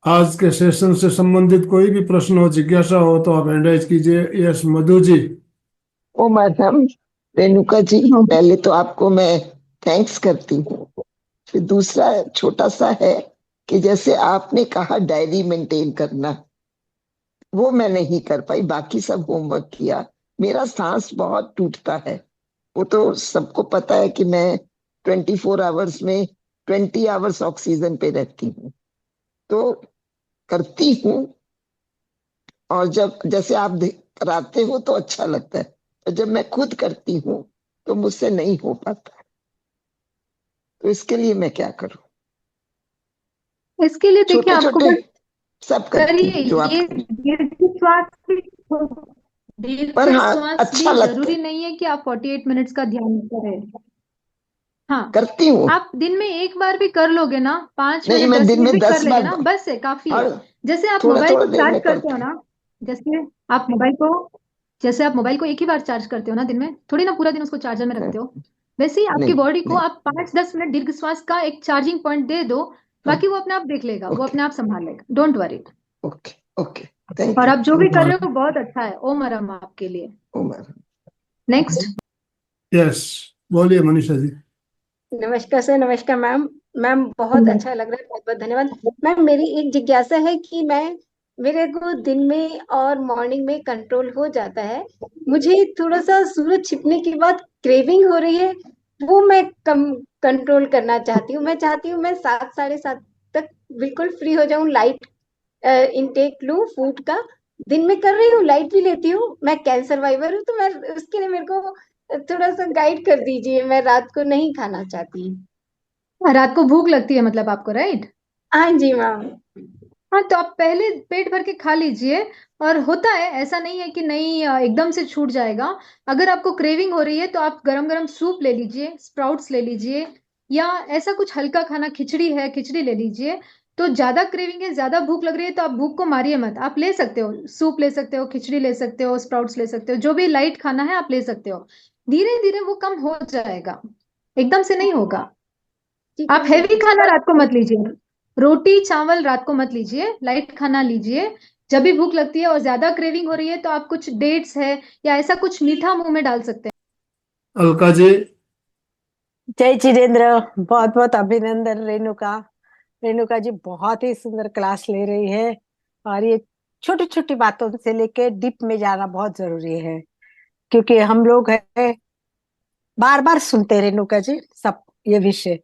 आज के सेशन से संबंधित कोई भी प्रश्न हो, जिज्ञासा हो तो आप हैंड राइज कीजिए। यस, मधु जी। ओ मैडम रेणुका जी, पहले तो आपको मैं थैंक्स करती हूँ। फिर दूसरा छोटा सा है कि जैसे आपने कहा डायरी मेंटेन करना, वो मैं नहीं कर पाई, बाकी सब होमवर्क किया। मेरा सांस बहुत टूटता है, वो तो सबको पता है कि मैं 24 आवर्स में 20 आवर्स ऑक्सीजन पे रहती हूँ, तो करती हूँ। और जब जैसे आप कराते हो तो अच्छा लगता है, और जब मैं खुद करती हूँ तो मुझसे नहीं हो पाता। तो इसके लिए मैं क्या करूं? इसके लिए देखिए, छोटे आपको छोटे बस सब करती करिए हूँ जो आप ये दीर्घ श्वास भी। पर दीर्घ हाँ श्वास अच्छा भी लगता जरूरी है, नहीं है कि आप 48 मिनट्स का ध्यान करें। हाँ, करती हूँ। आप दिन में एक बार भी कर लोगे ना, 5 नहीं, मिनट मैं 10 दिन मिनट में भी कर 10 लेंगे बार ना, बस है, काफी है। हर जैसे आप थोड़ा मोबाइल थोड़ा को देर चार्ज में करते करती हो हूँ। ना, जैसे आप मोबाइल को जैसे आप मोबाइल को एक ही बार चार्ज करते हो ना दिन में, थोड़ी ना पूरा दिन उसको चार्जर में रखते हो। वैसे ही आपकी नहीं बॉडी को नहीं। आप 5-10 मिनट दीर्घ श्वास का एक चार्जिंग पॉइंट दे दो। हाँ, बाकी वो अपने आप देख लेगा, वो ओके अपने आप संभाल लेगा, don't worry. Okay okay, thank और यू आप जो भी थैंक कर यू। रहे हो बहुत अच्छा है। ओम अरम आपके लिए। ओ मैडम। नेक्स्ट। यस, बोलिए मनीषा जी। नमस्कार सर, नमस्कार मैम। मैम बहुत अच्छा लग रहा है, बहुत बहुत धन्यवाद। मैम मेरी एक जिज्ञासा है कि मेरे को दिन में और मॉर्निंग में कंट्रोल हो जाता है, मुझे थोड़ा सा सूरज छिपने के बाद क्रेविंग हो रही है, वो मैं कम कंट्रोल करना चाहती हूँ। मैं चाहती हूँ मैं 7 साढ़े 7 तक बिल्कुल फ्री हो जाऊं, लाइट इनटेक लूं फूड का। दिन में कर रही हूँ, लाइट भी लेती हूँ, मैं कैंसर सर्वाइवर हूँ, तो मैं उसके लिए मेरे को थोड़ा सा गाइड कर दीजिए, मैं रात को नहीं खाना चाहती। रात को भूख लगती है मतलब आपको, राइट? हाँ जी मैम। हाँ, तो आप पहले पेट भर के खा लीजिए। और होता है, ऐसा नहीं है कि नहीं एकदम से छूट जाएगा। अगर आपको क्रेविंग हो रही है तो आप गरम गरम सूप ले लीजिए, स्प्राउट्स ले लीजिए, या ऐसा कुछ हल्का खाना, खिचड़ी है खिचड़ी ले लीजिए। तो ज्यादा क्रेविंग है, ज्यादा भूख लग रही है, तो आप भूख को मारिए मत, आप ले सकते हो, सूप ले सकते हो, खिचड़ी ले सकते हो, स्प्राउट्स ले सकते हो, जो भी लाइट खाना है आप ले सकते हो। धीरे धीरे वो कम हो जाएगा, एकदम से नहीं होगा। ठीक है आप मैम। हैवी खाना रात को मत लीजिए, रोटी चावल रात को मत लीजिए, लाइट खाना लीजिए। जब भी भूख लगती है और ज्यादा क्रेविंग हो रही है तो आप कुछ डेट्स है या ऐसा कुछ मीठा मुंह में डाल सकते हैं। अलका जी। जय चिरेंद्र, बहुत बहुत अभिनंदन रेणुका। रेणुका जी बहुत ही सुंदर क्लास ले रही है, और ये छोटी छोटी बातों से लेके डीप में जाना बहुत जरूरी है, क्योंकि हम लोग है बार बार सुनते हैं रेणुका जी सब ये विषय,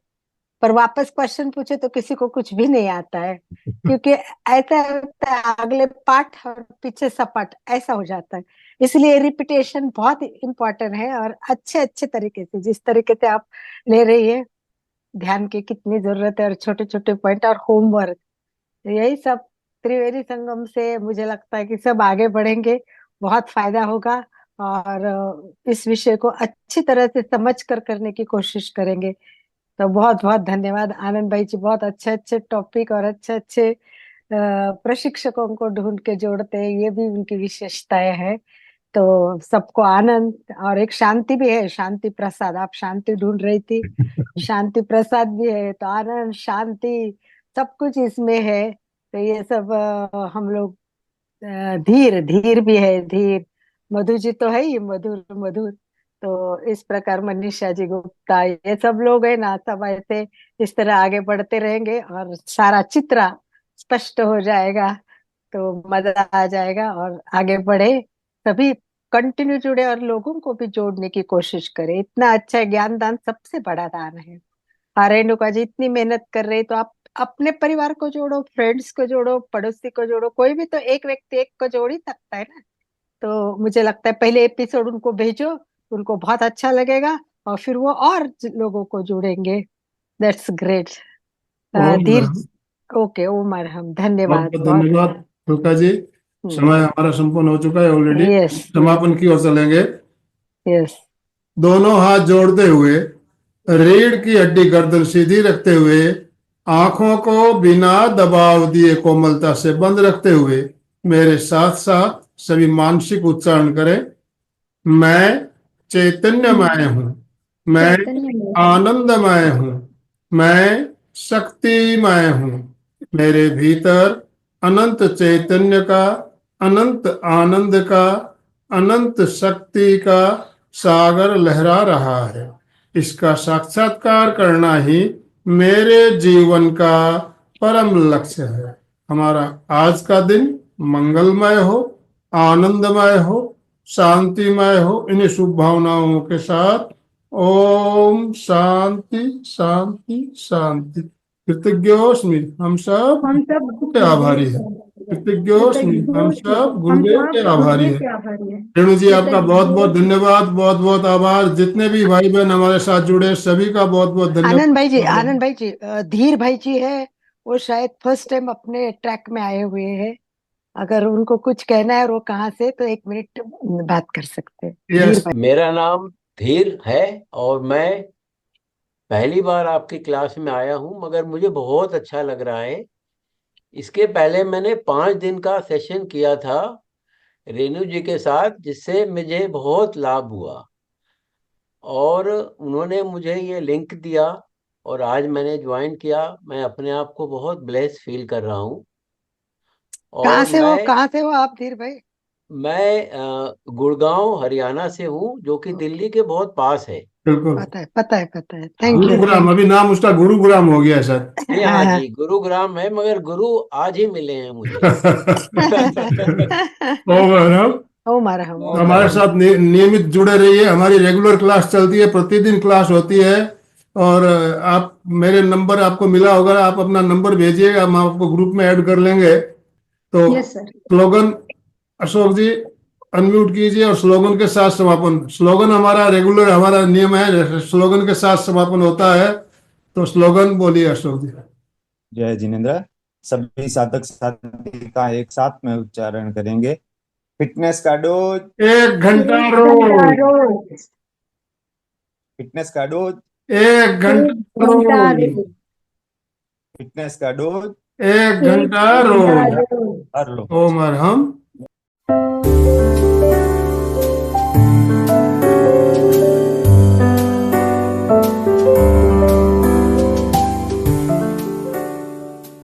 पर वापस क्वेश्चन पूछे तो किसी को कुछ भी नहीं आता है, क्योंकि ऐसा होता है अगले पाठ और पीछे सपाट ऐसा हो जाता है। इसलिए रिपीटेशन बहुत इंपॉर्टेंट है, और अच्छे अच्छे तरीके से जिस तरीके से आप ले रही है, ध्यान की कितनी जरूरत है, और छोटे छोटे पॉइंट और होमवर्क, यही सब त्रिवेणी संगम से मुझे लगता है कि सब आगे बढ़ेंगे, बहुत फायदा होगा। और इस विषय को अच्छी तरह से समझ कर करने की कोशिश करेंगे। तो बहुत बहुत धन्यवाद आनंद भाई जी, बहुत अच्छे अच्छे टॉपिक और अच्छे अच्छे प्रशिक्षकों को ढूंढ के जोड़ते हैं, ये भी उनकी विशेषताएं हैं। तो सबको आनंद, और एक शांति भी है, शांति प्रसाद, आप शांति ढूंढ रही थी, शांति प्रसाद भी है, तो आनंद शांति सब कुछ इसमें है। तो ये सब हम लोग धीर धीर भी है, धीर मधु जी तो है ही, मधुर मधुर। तो इस प्रकार मनीषा जी गुप्ता, ये सब लोग है ना, सब ऐसे इस तरह आगे बढ़ते रहेंगे और सारा चित्र स्पष्ट हो जाएगा, तो मजा आ जाएगा। और आगे बढ़े, सभी कंटिन्यू जुड़े और लोगों को भी जोड़ने की कोशिश करें, इतना अच्छा ज्ञान दान सबसे बड़ा दान है। हाँ रेणुका जी इतनी मेहनत कर रहे, तो आप अपने परिवार को जोड़ो, फ्रेंड्स को जोड़ो, पड़ोसी को जोड़ो, कोई भी तो एक व्यक्ति एक को जोड़ ही सकता है ना। तो मुझे लगता है पहले एपिसोड उनको भेजो, उनको बहुत अच्छा लगेगा, और फिर वो और लोगों को जोड़ेंगे। That's great. ओम धीर। नमः। ओके, उमर हम बहुत धन्यवाद बहुत बहुत। धन्यवाद अलका जी। समय हमारा संपूर्ण हो चुका है ऑलरेडी, यस समापन की ओर चलेंगे। यस। दोनों हाथ जोड़ते हुए, रीढ़ की हड्डी गर्दन सीधी रखते हुए, आंखों को बिना दबाव दिए कोमलता से बंद रखते हुए मेरे साथ साथ सभी मानसिक उच्चारण करें। मैं चैतन्यमय हूँ, मैं चैतन्य में। आनंदमय हूँ, मैं शक्तिमय हूँ। मेरे भीतर अनंत चैतन्य का, अनंत आनंद का, अनंत शक्ति का सागर लहरा रहा है। इसका साक्षात्कार करना ही मेरे जीवन का परम लक्ष्य है। हमारा आज का दिन मंगलमय हो, आनंदमय हो, शांतिमय हो। इन्हीं शुभ भावनाओं के साथ ओम शांति शांति शांति। कृतज्ञोस्मि, हम सब हम सब गुरुदेव के आभारी हैं। कृतज्ञोस्मि, हम सब हम गुरुदेव के सब आभारी गुरुदेव हैं। के आभारी हैं। रेणु जी आपका बहुत बहुत कृतज्ञ। धन्यवाद, बहुत बहुत आभार। जितने भी भाई बहन हमारे साथ जुड़े सभी का बहुत बहुत आनंद भाई जी, धन्यवाद। आनंद भाई जी, धीर भाई जी है, वो शायद फर्स्ट टाइम अपने ट्रैक में आए हुए हैं, अगर उनको कुछ कहना है और वो कहाँ से, तो 1 मिनट बात कर सकते हैं। धीर यस। भाई। मेरा नाम धीर है, और मैं पहली बार आपकी क्लास में आया हूं, मगर मुझे बहुत अच्छा लग रहा है। इसके पहले मैंने 5 दिन का सेशन किया था रेणु जी के साथ, जिससे मुझे बहुत लाभ हुआ, और उन्होंने मुझे ये लिंक दिया, और आज मैंने ज्वाइन किया। मैं अपने आप को बहुत ब्लेस फील कर रहा हूँ। कहाँ और से हो, कहाँ से हो आप धीर भाई? मैं गुड़गांव हरियाणा से हूँ, जो कि दिल्ली के बहुत पास है। बिल्कुल। पता है थैंक यू गुरुग्राम, अभी नाम उसका गुरुग्राम हो गया है सर। नहीं, हाँ जी, गुरुग्राम है, मगर गुरु आज ही मिले हैं मुझे। ओ मैडम, ओ मरहम ओ हमारे मरहम। साथ नियमित जुड़े रहिए। हमारी रेगुलर क्लास चलती है, प्रतिदिन क्लास होती है। और आप, मेरे नंबर आपको मिला होगा, आप अपना नंबर भेजिएगा, हम आपको ग्रुप में ऐड कर लेंगे। तो यस सर। स्लोगन, अशोक जी अनम्यूट कीजिए और स्लोगन के साथ समापन। स्लोगन हमारा रेगुलर, हमारा नियम है, स्लोगन के साथ समापन होता है। तो स्लोगन बोलिए अशोक जी। जय जिनेन्द्र। सभी साधक साधिका एक साथ में उच्चारण करेंगे। फिटनेस का डोज, 1 घंटा एक रोज, घंटा रोज, फिटनेस का डोज, 1 घंटा 1 घंटा रोज, रोज, फिटनेस का डोज 1 घंटा 1 घंटा रोज। रोज। हर लो। ओम अरहम।